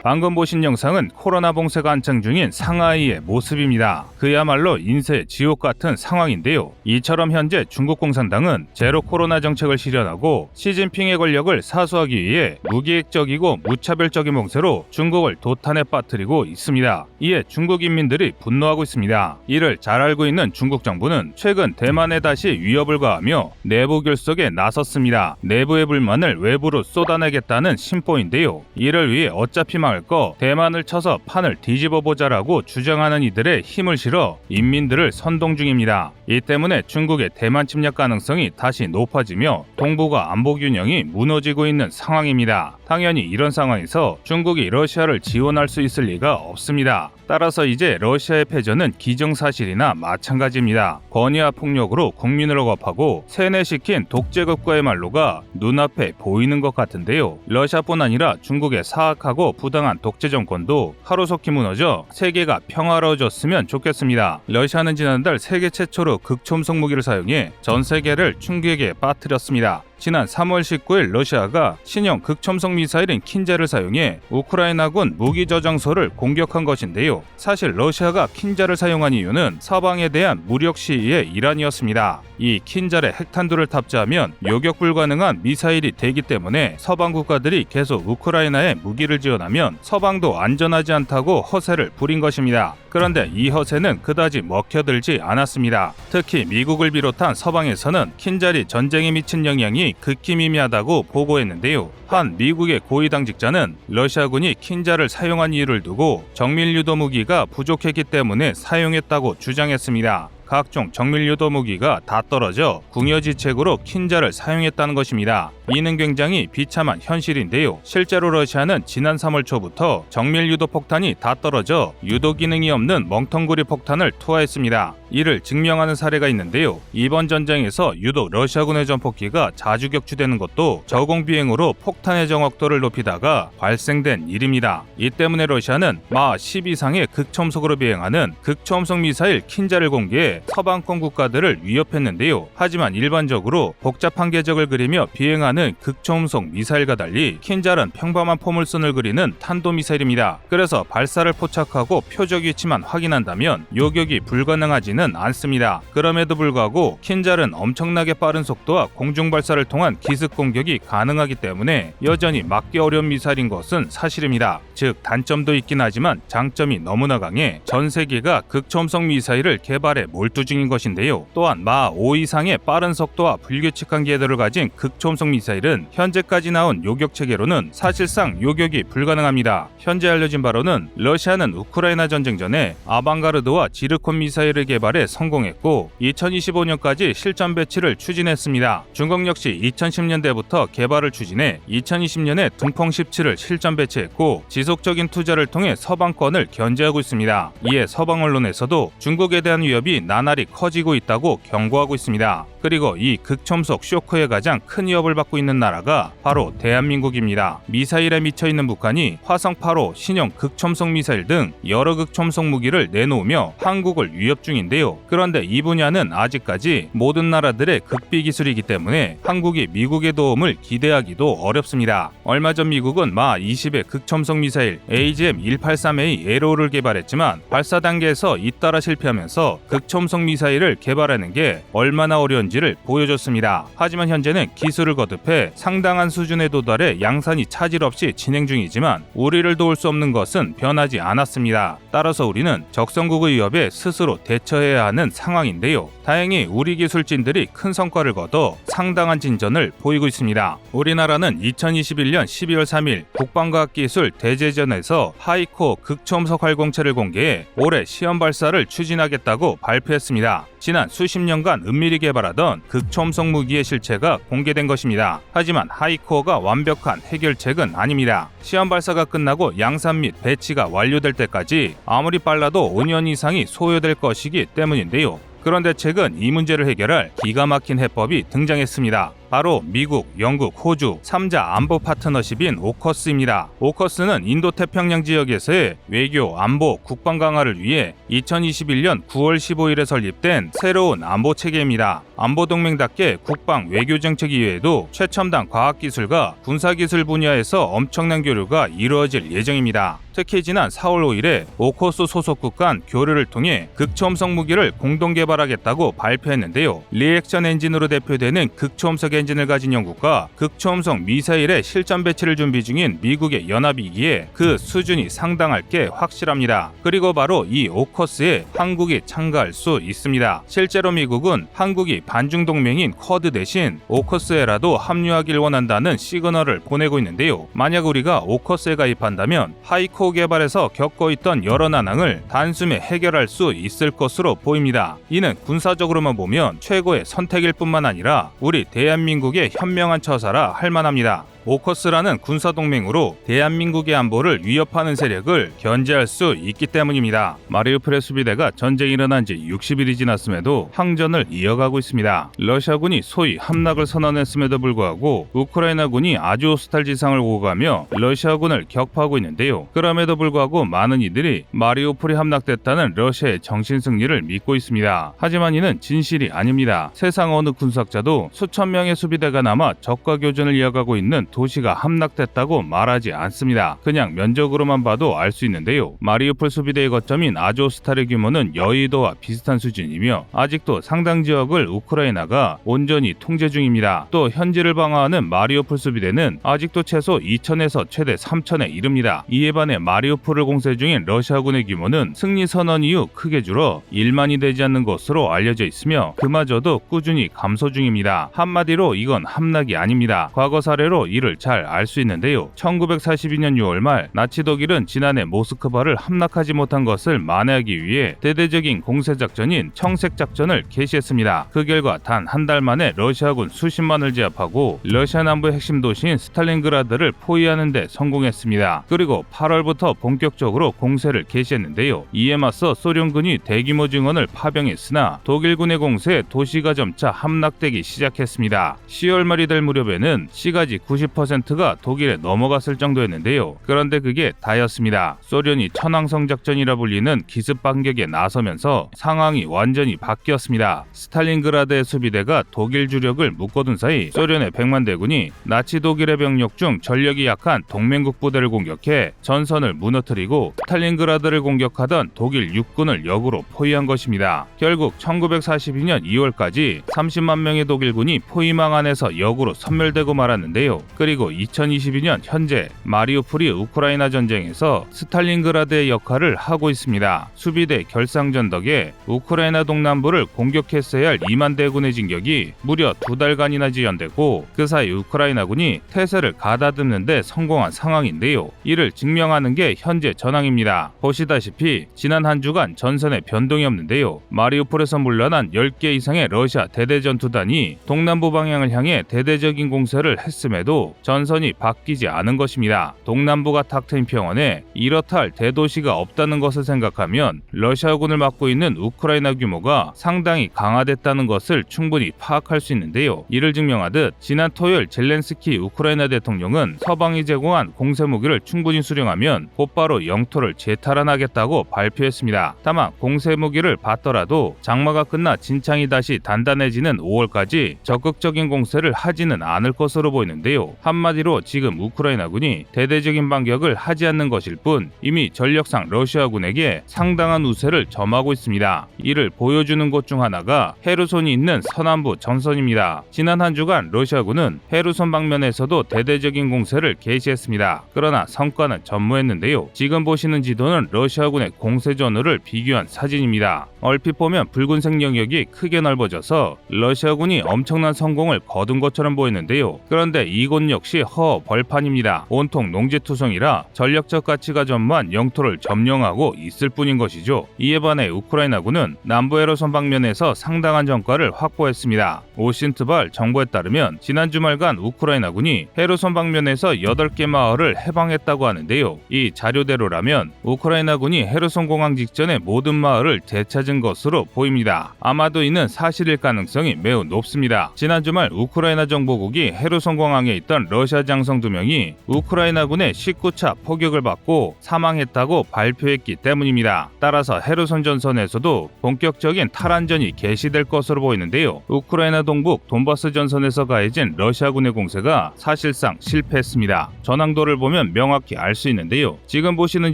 Speaker 1: 방금 보신 영상은 코로나 봉쇄가 한창 중인 상하이의 모습입니다. 그야말로 인쇄 지옥 같은 상황인데요. 이처럼 현재 중국 공산당은 제로 코로나 정책을 실현하고 시진핑의 권력을 사수하기 위해 무기획적이고 무차별적인 봉쇄로 중국을 도탄에 빠뜨리고 있습니다. 이에 중국 인민들이 분노하고 있습니다. 이를 잘 알고 있는 중국 정부는 최근 대만에 다시 위협을 가하며 내부 결속에 나섰습니다. 내부의 불만을 외부로 쏟아내겠다는 심보인데요. 이를 위해 어차피 망할 거 대만을 쳐서 판을 뒤집어 보자라고 주장하는 이들의 힘을 실어 인민들을 선동 중입니다. 이 때문에 중국의 대만 침략 가능성이 다시 높아지며 동북아 안보 균형이 무너지고 있는 상황입니다. 당연히 이런 상황에서 중국이 러시아를 지원할 수 있을 리가 없습니다. 따라서 이제 러시아의 패전은 기정사실이나 마찬가지입니다. 권위와 폭력으로 국민을 억압하고 세뇌시킨 독재국가의 말로가 눈앞에 보이는 것 같은데요. 러시아뿐 아니라 중국의 사악하고 부당한 독재 정권도 하루속히 무너져 세계가 평화로워졌으면 좋겠습니다. 러시아는 지난달 세계 최초로 극초음속 무기를 사용해 전 세계를 충격에 빠뜨렸습니다. 지난 3월 19일 러시아가 신형 극초음속 미사일인 킨자를 사용해 우크라이나군 무기 저장소를 공격한 것인데요. 사실 러시아가 킨자를 사용한 이유는 서방에 대한 무력 시위의 일환이었습니다. 이 킨자의 핵탄두를 탑재하면 요격 불가능한 미사일이 되기 때문에 서방 국가들이 계속 우크라이나에 무기를 지원하면 서방도 안전하지 않다고 허세를 부린 것입니다. 그런데 이 허세는 그다지 먹혀들지 않았습니다. 특히 미국을 비롯한 서방에서는 킨자리 전쟁에 미친 영향이 극히 미미하다고 보고했는데요. 한 미국의 고위 당직자는 러시아군이 킨자를 사용한 이유를 두고 정밀 유도 무기가 부족했기 때문에 사용했다고 주장했습니다. 각종 정밀 유도 무기가 다 떨어져 궁여지책으로 킨자를 사용했다는 것입니다. 이는 굉장히 비참한 현실인데요. 실제로 러시아는 지난 3월 초부터 정밀 유도 폭탄이 다 떨어져 유도 기능이 없는 멍텅구리 폭탄을 투하했습니다. 이를 증명하는 사례가 있는데요. 이번 전쟁에서 유독 러시아군의 전폭기가 자주 격추되는 것도 저공 비행으로 폭탄의 정확도를 높이다가 발생된 일입니다. 이 때문에 러시아는 마 10 이상의 극초음속으로 비행하는 극초음속 미사일 킨자를 공개해 서방권 국가들을 위협했는데요. 하지만 일반적으로 복잡한 궤적을 그리며 비행하는 극초음속 미사일과 달리 킨자는 평범한 포물선을 그리는 탄도미사일입니다. 그래서 발사를 포착하고 표적 위치만 확인한다면 요격이 불가능하지는 않습니다. 그럼에도 불구하고 킨자는 엄청나게 빠른 속도와 공중 발사를 통한 기습 공격이 가능하기 때문에 여전히 막기 어려운 미사일인 것은 사실입니다. 즉 단점도 있긴 하지만 장점이 너무나 강해 전 세계가 극초음속 미사일을 개발해 몰두 중인 것인데요. 또한 마 5 이상의 빠른 속도와 불규칙한 궤도를 가진 극초음속 미사일 미사일은 현재까지 나온 요격 체계로는 사실상 요격이 불가능합니다. 현재 알려진 바로는 러시아는 우크라이나 전쟁 전에 아방가르드와 지르콘 미사일을 개발해 성공했고 2025년까지 실전 배치를 추진했습니다. 중국 역시 2010년대부터 개발을 추진해 2020년에 둥펑 17을 실전 배치했고 지속적인 투자를 통해 서방권을 견제하고 있습니다. 이에 서방 언론에서도 중국에 대한 위협이 나날이 커지고 있다고 경고하고 있습니다. 그리고 이 극초음속 쇼크의 가장 큰 위협을 받고 있는 나라가 바로 대한민국입니다. 미사일에 미쳐있는 북한이 화성 8호 신형 극초음속 미사일 등 여러 극초음속 무기를 내놓으며 한국을 위협 중인데요. 그런데 이 분야는 아직까지 모든 나라들의 극비 기술이기 때문에 한국이 미국의 도움을 기대하기도 어렵습니다. 얼마 전 미국은 마 20의 극초음속 미사일 AGM-183A 에로를 개발했지만 발사 단계에서 잇따라 실패하면서 극초음속 미사일을 개발하는 게 얼마나 어려운지를 보여줬습니다. 하지만 현재는 기술을 거듭해 상당한 수준에 도달해 양산이 차질 없이 진행 중이지만 우리를 도울 수 없는 것은 변하지 않았습니다. 따라서 우리는 적성국의 위협에 스스로 대처해야 하는 상황인데요. 다행히 우리 기술진들이 큰 성과를 거둬 상당한 진전을 보이고 있습니다. 우리나라는 2021년 12월 3일 국방과학기술 대제전에서 하이코어 극초음속 활공체를 공개해 올해 시험 발사를 추진하겠다고 발표했습니다. 지난 수십 년간 은밀히 개발하던 극초음속 무기의 실체가 공개된 것입니다. 하지만 하이코어가 완벽한 해결책은 아닙니다. 시험 발사가 끝나고 양산 및 배치가 완료될 때까지 아무리 빨라도 5년 이상이 소요될 것이기 때문인데요. 그런데 최근 이 문제를 해결할 기가 막힌 해법이 등장했습니다. 바로 미국, 영국, 호주 3자 안보 파트너십인 오커스입니다. 오커스는 인도태평양 지역에서의 외교, 안보, 국방 강화를 위해 2021년 9월 15일에 설립된 새로운 안보 체계입니다. 안보 동맹답게 국방, 외교 정책 이외에도 최첨단 과학기술과 군사기술 분야에서 엄청난 교류가 이루어질 예정입니다. 특히 지난 4월 5일에 오커스 소속국 간 교류를 통해 극초음속 무기를 공동 개발하겠다고 발표했는데요. 리액션 엔진으로 대표되는 극초음속 엔진을 가진 영국과 극초음속 미사일의 실전 배치를 준비 중인 미국의 연합이기에 그 수준이 상당할 게 확실합니다. 그리고 바로 이 오커스에 한국이 참가할 수 있습니다. 실제로 미국은 한국이 반중 동맹인 쿼드 대신 오커스에라도 합류하길 원한다는 시그널을 보내고 있는데요. 만약 우리가 오커스에 가입한다면 하이코어 개발에서 겪고 있던 여러 난항을 단숨에 해결할 수 있을 것으로 보입니다. 이는 군사적으로만 보면 최고의 선택일 뿐만 아니라 우리 대한민국의 현명한 처사라 할 만합니다. 오커스라는 군사동맹으로 대한민국의 안보를 위협하는 세력을 견제할 수 있기 때문입니다. 마리우폴의 수비대가 전쟁이 일어난 지 60일이 지났음에도 항전을 이어가고 있습니다. 러시아군이 소위 함락을 선언했음에도 불구하고 우크라이나군이 아주오스탈 지상을 오고 가며 러시아군을 격파하고 있는데요. 그럼에도 불구하고 많은 이들이 마리우폴이 함락됐다는 러시아의 정신승리를 믿고 있습니다. 하지만 이는 진실이 아닙니다. 세상 어느 군사학자도 수천 명의 수비대가 남아 적과 교전을 이어가고 있는 도시가 함락됐다고 말하지 않습니다. 그냥 면적으로만 봐도 알 수 있는데요. 마리우폴 수비대의 거점인 아조스탈의 규모는 여의도와 비슷한 수준이며 아직도 상당 지역을 우크라이나가 온전히 통제 중입니다. 또 현지를 방어하는 마리우폴 수비대는 아직도 최소 2,000에서 최대 3,000에 이릅니다. 이에 반해 마리우폴을 공세 중인 러시아군의 규모는 승리 선언 이후 크게 줄어 1만이 되지 않는 것으로 알려져 있으며 그마저도 꾸준히 감소 중입니다. 한마디로 이건 함락이 아닙니다. 과거 사례로 이를 잘 알 수 있는데요. 1942년 6월 말 나치 독일은 지난해 모스크바를 함락하지 못한 것을 만회하기 위해 대대적인 공세작전인 청색작전을 개시했습니다. 그 결과 단 한 달 만에 러시아군 수십만을 제압하고 러시아 남부의 핵심 도시인 스탈린그라드를 포위하는 데 성공했습니다. 그리고 8월부터 본격적으로 공세를 개시했는데요. 이에 맞서 소련군이 대규모 증원을 파병했으나 독일군의 공세에 도시가 점차 함락되기 시작했습니다. 10월 말이 될 무렵에는 시가지 90%가 독일에 넘어갔을 정도였는데요. 그런데 그게 다였습니다. 소련이 천왕성 작전이라 불리는 기습 반격에 나서면서 상황이 완전히 바뀌었습니다. 스탈린그라드의 수비대가 독일 주력을 묶어둔 사이 소련의 100만 대군이 나치 독일의 병력 중 전력이 약한 동맹국 부대를 공격해 전선을 무너뜨리고 스탈린그라드를 공격하던 독일 육군을 역으로 포위한 것입니다. 결국 1942년 2월까지 30만 명의 독일군이 포위망 안에서 역으로 섬멸되고 말았는데요. 그리고 2022년 현재 마리우폴이 우크라이나 전쟁에서 스탈린그라드의 역할을 하고 있습니다. 수비대 결상전 덕에 우크라이나 동남부를 공격했어야 할 2만 대군의 진격이 무려 2달간이나 지연되고 그 사이 우크라이나군이 태세를 가다듬는 데 성공한 상황인데요. 이를 증명하는 게 현재 전황입니다. 보시다시피 지난 한 주간 전선에 변동이 없는데요. 마리우폴에서 물러난 10개 이상의 러시아 대대전투단이 동남부 방향을 향해 대대적인 공세를 했음에도 전선이 바뀌지 않은 것입니다. 동남부가 탁 트인 평원에 이렇다 할 대도시가 없다는 것을 생각하면 러시아군을 막고 있는 우크라이나 규모가 상당히 강화됐다는 것을 충분히 파악할 수 있는데요. 이를 증명하듯 지난 토요일 젤렌스키 우크라이나 대통령은 서방이 제공한 공세 무기를 충분히 수령하면 곧바로 영토를 재탈환하겠다고 발표했습니다. 다만 공세 무기를 받더라도 장마가 끝나 진창이 다시 단단해지는 5월까지 적극적인 공세를 하지는 않을 것으로 보이는데요. 한마디로 지금 우크라이나군이 대대적인 반격을 하지 않는 것일 뿐 이미 전력상 러시아군에게 상당한 우세를 점하고 있습니다. 이를 보여주는 곳 중 하나가 헤르손이 있는 서남부 전선입니다. 지난 한 주간 러시아군은 헤르손 방면에서도 대대적인 공세를 개시했습니다. 그러나 성과는 전무했는데요. 지금 보시는 지도는 러시아군의 공세 전후를 비교한 사진입니다. 얼핏 보면 붉은색 영역이 크게 넓어져서 러시아군이 엄청난 성공을 거둔 것처럼 보이는데요. 그런데 이곳 역시 허벌판입니다. 온통 농지투성이라 전력적 가치가 전무한 영토를 점령하고 있을 뿐인 것이죠. 이에 반해 우크라이나군은 남부 헤르손 방면에서 상당한 전과를 확보했습니다. 오신트발 정보에 따르면 지난 주말간 우크라이나군이 헤르손 방면에서 8개 마을을 해방했다고 하는데요. 이 자료대로라면 우크라이나군이 헤르손 공항 직전의 모든 마을을 되찾은 것으로 보입니다. 아마도 이는 사실일 가능성이 매우 높습니다. 지난 주말 우크라이나 정보국이 헤르손 공항에 있던 러시아 장성 2명이 우크라이나군의 19차 포격을 받고 사망했다고 발표했기 때문입니다. 따라서 헤르손 전선에서도 본격적인 탈환전이 개시될 것으로 보이는데요. 우크라이나 동북 돈바스 전선에서 가해진 러시아군의 공세가 사실상 실패했습니다. 전황도를 보면 명확히 알 수 있는데요. 지금 보시는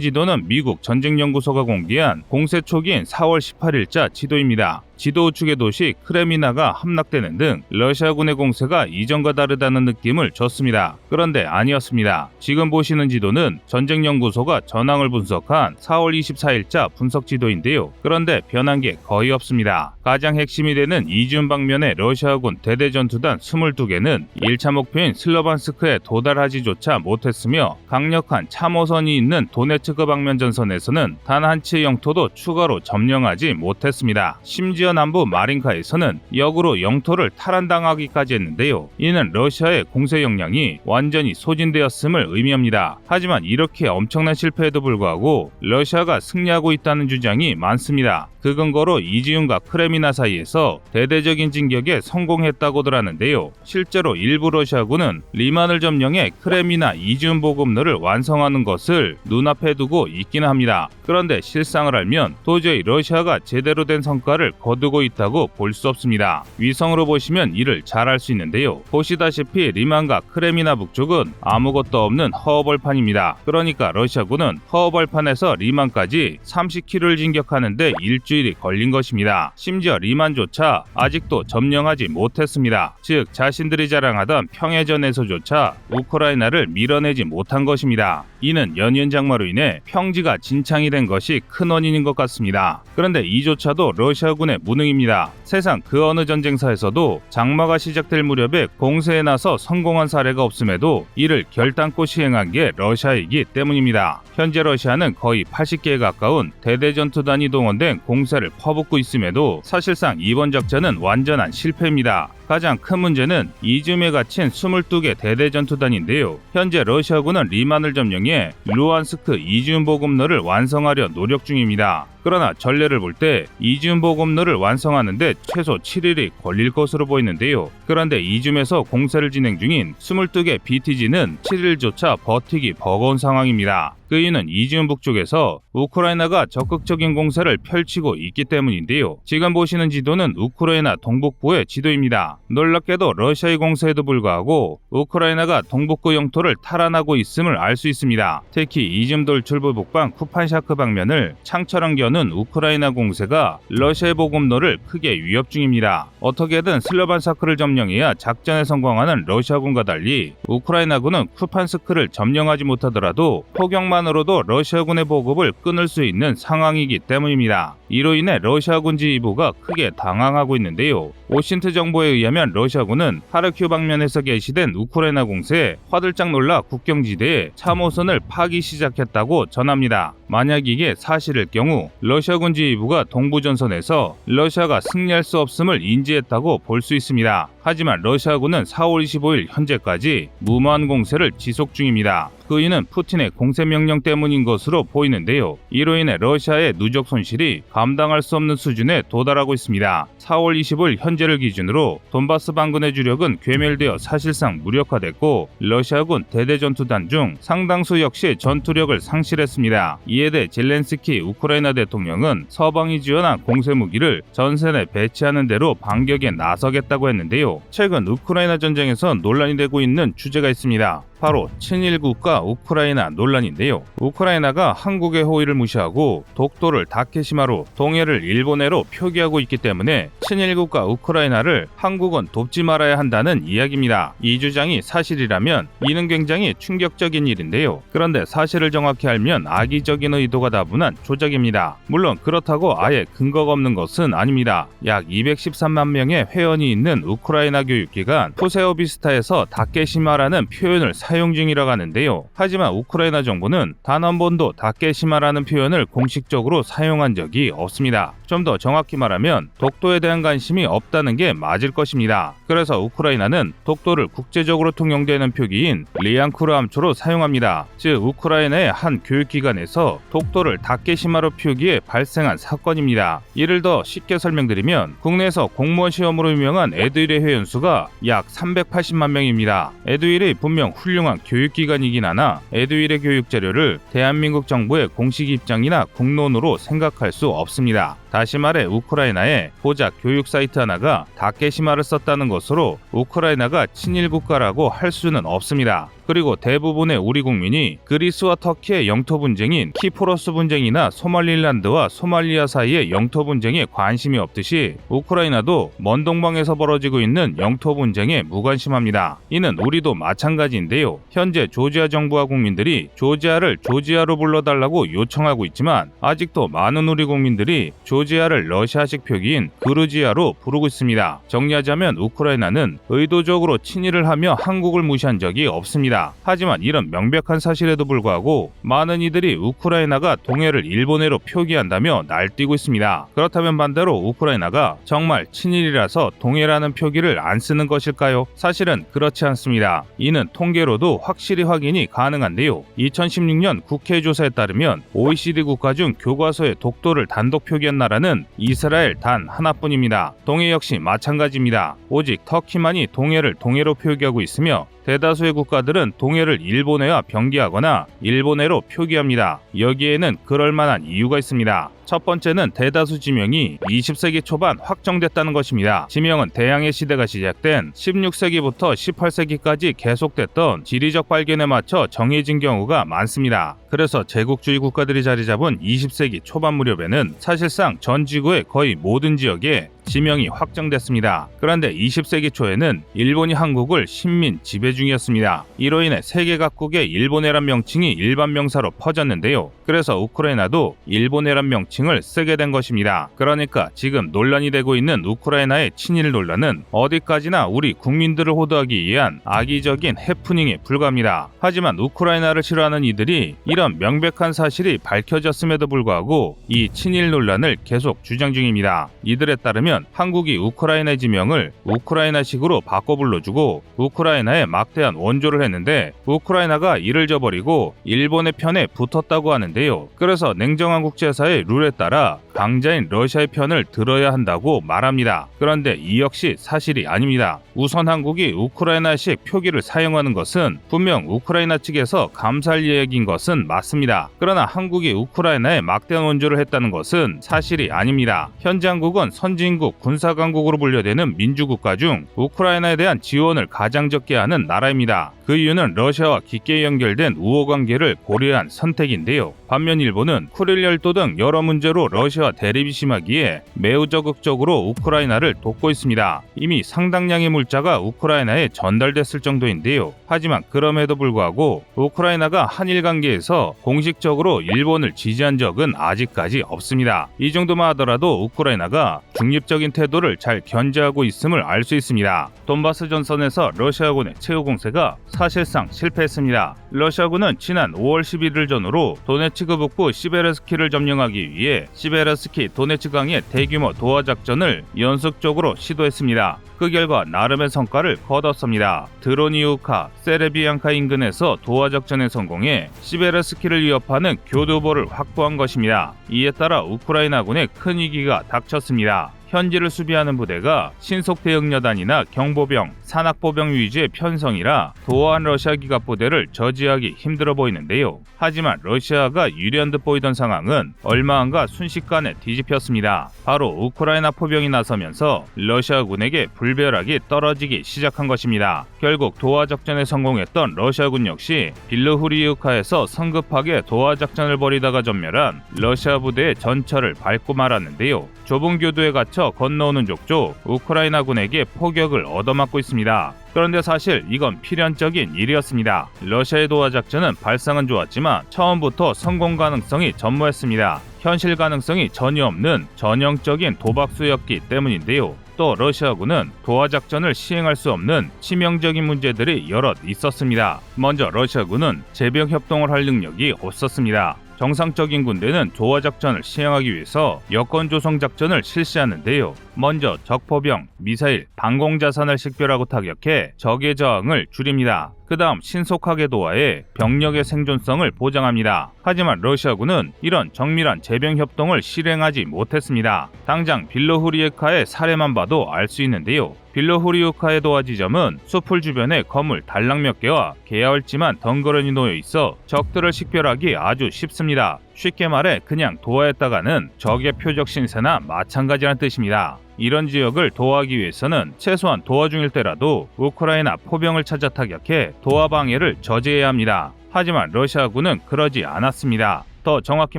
Speaker 1: 지도는 미국 전쟁연구소가 공개한 공세 초기인 4월 18일자 지도입니다. 지도 우측의 도시 크레미나가 함락되는 등 러시아군의 공세가 이전과 다르다는 느낌을 줬습니다. 그런데 아니었습니다. 지금 보시는 지도는 전쟁연구소가 전황을 분석한 4월 24일자 분석 지도인데요. 그런데 변한 게 거의 없습니다. 가장 핵심이 되는 이지움 방면의 러시아군 대대전투단 22개는 1차 목표인 슬로반스크에 도달하지조차 못했으며 강력한 참호선이 있는 도네츠크 방면 전선에서는 단 한 치의 영토도 추가로 점령하지 못했습니다. 심지어 남부 마린카에서는 역으로 영토를 탈환당하기까지 했는데요. 이는 러시아의 공세 역량이 완전히 소진되었음을 의미합니다. 하지만 이렇게 엄청난 실패에도 불구하고 러시아가 승리하고 있다는 주장이 많습니다. 그 근거로 이지움과 크레미나 사이에서 대대적인 진격에 성공했다고들 하는데요. 실제로 일부 러시아군은 리만을 점령해 크레미나 이지움 보급로를 완성하는 것을 눈앞에 두고 있기는 합니다. 그런데 실상을 알면 도저히 러시아가 제대로 된 성과를 거두고 있다고 볼 수 없습니다. 위성으로 보시면 이를 잘 알 수 있는데요. 보시다시피 리만과 크레미나 북쪽은 아무것도 없는 허허벌판입니다. 그러니까 러시아군은 허허벌판에서 리만까지 30km를 진격하는데 일주일이 걸린 것입니다. 심지어 리만조차 아직도 점령하지 못했습니다. 즉 자신들이 자랑하던 평해전에서조차 우크라이나를 밀어내지 못한 것입니다. 이는 연이은 장마로 인해 평지가 진창이 된 것이 큰 원인인 것 같습니다. 그런데 이조차도 러시아군의 무능입니다. 세상 그 어느 전쟁사에서도 장마가 시작될 무렵에 공세에 나서 성공한 사례가 없음에도 이를 결단코 시행한 게 러시아이기 때문입니다. 현재 러시아는 거의 80개에 가까운 대대전투단이 동원된 공세를 퍼붓고 있음에도 사실상 이번 작전은 완전한 실패입니다. 가장 큰 문제는 이즈움에 갇힌 22개 대대전투단인데요. 현재 러시아군은 리만을 점령해 루안스크 이지움 보급로를 완성하려 노력 중입니다. 그러나 전례를 볼 때 이지움 보급로를 완성하는데 최소 7일이 걸릴 것으로 보이는데요. 그런데 이지움에서 공세를 진행 중인 22개 BTG는 7일조차 버티기 버거운 상황입니다. 그 이유는 이지움 북쪽에서 우크라이나가 적극적인 공세를 펼치고 있기 때문인데요. 지금 보시는 지도는 우크라이나 동북부의 지도입니다. 놀랍게도 러시아의 공세에도 불구하고 우크라이나가 동북부 영토를 탈환하고 있음을 알 수 있습니다. 특히 이지움 돌출부 북방 쿠판샤크 방면을 창처럼 겨눈 이어오는 우크라이나 공세가 러시아의 보급로를 크게 위협 중입니다. 어떻게든 슬로반스크를 점령해야 작전에 성공하는 러시아군과 달리 우크라이나군은 쿠판스크를 점령하지 못하더라도 포격만으로도 러시아군의 보급을 끊을 수 있는 상황이기 때문입니다. 이로 인해 러시아군 지휘부가 크게 당황하고 있는데요. 오신트 정보에 의하면 러시아군은 하르키우 방면에서 개시된 우크라이나 공세에 화들짝 놀라 국경지대에 참호선을 파기 시작했다고 전합니다. 만약 이게 사실일 경우 러시아군 지휘부가 동부전선에서 러시아가 승리할 수 없음을 인지했다고 볼 수 있습니다. 하지만 러시아군은 4월 25일 현재까지 무모한 공세를 지속 중입니다. 그 이유는 푸틴의 공세 명령 때문인 것으로 보이는데요. 이로 인해 러시아의 누적 손실이 감당할 수 없는 수준에 도달하고 있습니다. 4월 25일 현재를 기준으로 돈바스 반군의 주력은 괴멸되어 사실상 무력화됐고 러시아군 대대전투단 중 상당수 역시 전투력을 상실했습니다. 이에 대해 젤렌스키 우크라이나 대통령은 서방이 지원한 공세 무기를 전선에 배치하는 대로 반격에 나서겠다고 했는데요. 최근 우크라이나 전쟁에서 논란이 되고 있는 주제가 있습니다. 바로 친일 국가 우크라이나 논란인데요. 우크라이나가 한국의 호의를 무시하고 독도를 다케시마로 동해를 일본해로 표기하고 있기 때문에 친일 국가 우크라이나를 한국은 돕지 말아야 한다는 이야기입니다. 이 주장이 사실이라면 이는 굉장히 충격적인 일인데요. 그런데 사실을 정확히 알면 악의적인 의도가 다분한 조작입니다. 물론 그렇다고 아예 근거가 없는 것은 아닙니다. 약 213만 명의 회원이 있는 우크라이나 교육기관 푸세오비스타에서 다케시마라는 표현을 사용 중이라고 하는데요. 하지만 우크라이나 정부는 단 한 번도 다케시마라는 표현을 공식적으로 사용한 적이 없습니다. 좀 더 정확히 말하면 독도에 대한 관심이 없다는 게 맞을 것입니다. 그래서 우크라이나는 독도를 국제적으로 통용되는 표기인 리앙쿠르 암초로 사용합니다. 즉 우크라이나의 한 교육기관에서 독도를 다케시마로 표기해 발생한 사건입니다. 이를 더 쉽게 설명드리면 국내에서 공무원 시험으로 유명한 에듀윌의 회원수가 약 380만 명입니다. 에듀윌이 분명 훌륭한 교육기관이긴 하나 에듀윌의 교육 자료를 대한민국 정부의 공식 입장이나 국론으로 생각할 수 없습니다. 다시 말해 우크라이나의 고작 교육 사이트 하나가 다케시마를 썼다는 것으로 우크라이나가 친일 국가라고 할 수는 없습니다. 그리고 대부분의 우리 국민이 그리스와 터키의 영토 분쟁인 키프로스 분쟁이나 소말릴란드와 소말리아 사이의 영토 분쟁에 관심이 없듯이 우크라이나도 먼 동방에서 벌어지고 있는 영토 분쟁에 무관심합니다. 이는 우리도 마찬가지인데요. 현재 조지아 정부와 국민들이 조지아를 조지아로 불러달라고 요청하고 있지만 아직도 많은 우리 국민들이 조지아를 러시아식 표기인 그루지아로 부르고 있습니다. 정리하자면 우크라이나는 의도적으로 친일을 하며 한국을 무시한 적이 없습니다. 하지만 이런 명백한 사실에도 불구하고 많은 이들이 우크라이나가 동해를 일본해로 표기한다며 날뛰고 있습니다. 그렇다면 반대로 우크라이나가 정말 친일이라서 동해라는 표기를 안 쓰는 것일까요? 사실은 그렇지 않습니다. 이는 통계로도 확실히 확인이 가능한데요. 2016년 국회 조사에 따르면 OECD 국가 중 교과서에 독도를 단독 표기한 나라는 이스라엘 단 하나뿐입니다. 동해 역시 마찬가지입니다. 오직 터키만이 동해를 동해로 표기하고 있으며 대다수의 국가들은 동해를 일본해와 병기하거나 일본해로 표기합니다. 여기에는 그럴 만한 이유가 있습니다. 첫 번째는 대다수 지명이 20세기 초반 확정됐다는 것입니다. 지명은 대항해 시대가 시작된 16세기부터 18세기까지 계속됐던 지리적 발견에 맞춰 정해진 경우가 많습니다. 그래서 제국주의 국가들이 자리 잡은 20세기 초반 무렵에는 사실상 전 지구의 거의 모든 지역에 지명이 확정됐습니다. 그런데 20세기 초에는 일본이 한국을 식민 지배 중이었습니다. 이로 인해 세계 각국의 일본해란 명칭이 일반 명사로 퍼졌는데요. 그래서 우크라이나도 일본해란 명칭을 쓰게 된 것입니다. 그러니까 지금 논란이 되고 있는 우크라이나의 친일 논란은 어디까지나 우리 국민들을 호도하기 위한 악의적인 해프닝에 불과합니다. 하지만 우크라이나를 싫어하는 이들이 이런 명백한 사실이 밝혀졌음에도 불구하고 이 친일 논란을 계속 주장 중입니다. 이들에 따르면 한국이 우크라이나의 지명을 우크라이나식으로 바꿔 불러주고 우크라이나에 막대한 원조를 했는데 우크라이나가 이를 저버리고 일본의 편에 붙었다고 하는데요. 그래서 냉정한 국제사의 룰에 따라 강자인 러시아의 편을 들어야 한다고 말합니다. 그런데 이 역시 사실이 아닙니다. 우선 한국이 우크라이나식 표기를 사용하는 것은 분명 우크라이나 측에서 감사할 이야기인 것은 맞습니다. 그러나 한국이 우크라이나에 막대한 원조를 했다는 것은 사실이 아닙니다. 현재 한국은 선진국 군사강국으로 분류되는 민주국가 중 우크라이나에 대한 지원을 가장 적게 하는 나라입니다. 그 이유는 러시아와 깊게 연결된 우호관계를 고려한 선택인데요. 반면 일본은 쿠릴 열도 등 여러 문제로 러시아와 대립이 심하기에 매우 적극적으로 우크라이나를 돕고 있습니다. 이미 상당량의 물자가 우크라이나에 전달됐을 정도인데요. 하지만 그럼에도 불구하고 우크라이나가 한일 관계에서 공식적으로 일본을 지지한 적은 아직까지 없습니다. 이 정도만 하더라도 우크라이나가 중립적인 태도를 잘 견제하고 있음을 알 수 있습니다. 돈바스 전선에서 러시아군의 최후 공세가 사실상 실패했습니다. 러시아군은 지난 5월 11일 전후로 도네츠크 북부 시베르스키를 점령하기 위해 시베르스키 도네츠강의 대규모 도하 작전을 연속적으로 시도했습니다. 그 결과 나름의 성과를 거뒀습니다. 드로니우카, 세레비앙카 인근에서 도하 작전에 성공해 시베르스키를 위협하는 교두보를 확보한 것입니다. 이에 따라 우크라이나군의 큰 위기가 닥쳤습니다. 현지를 수비하는 부대가 신속 대응여단이나 경보병, 산악보병 위주의 편성이라 도하한 러시아 기갑부대를 저지하기 힘들어 보이는데요. 하지만 러시아가 유리한 듯 보이던 상황은 얼마 안가 순식간에 뒤집혔습니다. 바로 우크라이나 포병이 나서면서 러시아군에게 불벼락이 떨어지기 시작한 것입니다. 결국 도하 작전에 성공했던 러시아군 역시 빌르후리우카에서 성급하게 도하 작전을 벌이다가 전멸한 러시아 부대의 전철을 밟고 말았는데요. 좁은 교두에 갇혀 건너오는 족족 우크라이나군에게 포격을 얻어맞고 있습니다. 그런데 사실 이건 필연적인 일이었습니다. 러시아의 도하 작전은 발상은 좋았지만 처음부터 성공 가능성이 전무했습니다. 현실 가능성이 전혀 없는 전형적인 도박수였기 때문인데요. 또 러시아군은 도하 작전을 시행할 수 없는 치명적인 문제들이 여럿 있었습니다. 먼저 러시아군은 제병 협동을 할 능력이 없었습니다. 정상적인 군대는 도하 작전을 시행하기 위해서 여건 조성 작전을 실시하는데요. 먼저 적포병, 미사일, 방공자산을 식별하고 타격해 적의 저항을 줄입니다. 그 다음 신속하게 도하해 병력의 생존성을 보장합니다. 하지만 러시아군은 이런 정밀한 제병 협동을 실행하지 못했습니다. 당장 빌로후리에카의 사례만 봐도 알 수 있는데요. 빌로후리우카의 도하 지점은 숲을 주변에 건물 단락 몇 개와 개야울지만 덩그러니 놓여 있어 적들을 식별하기 아주 쉽습니다. 쉽게 말해 그냥 도하했다가는 적의 표적 신세나 마찬가지라는 뜻입니다. 이런 지역을 도하하기 위해서는 최소한 도하 중일 때라도 우크라이나 포병을 찾아 타격해 도하 방해를 저지해야 합니다. 하지만 러시아군은 그러지 않았습니다. 더 정확히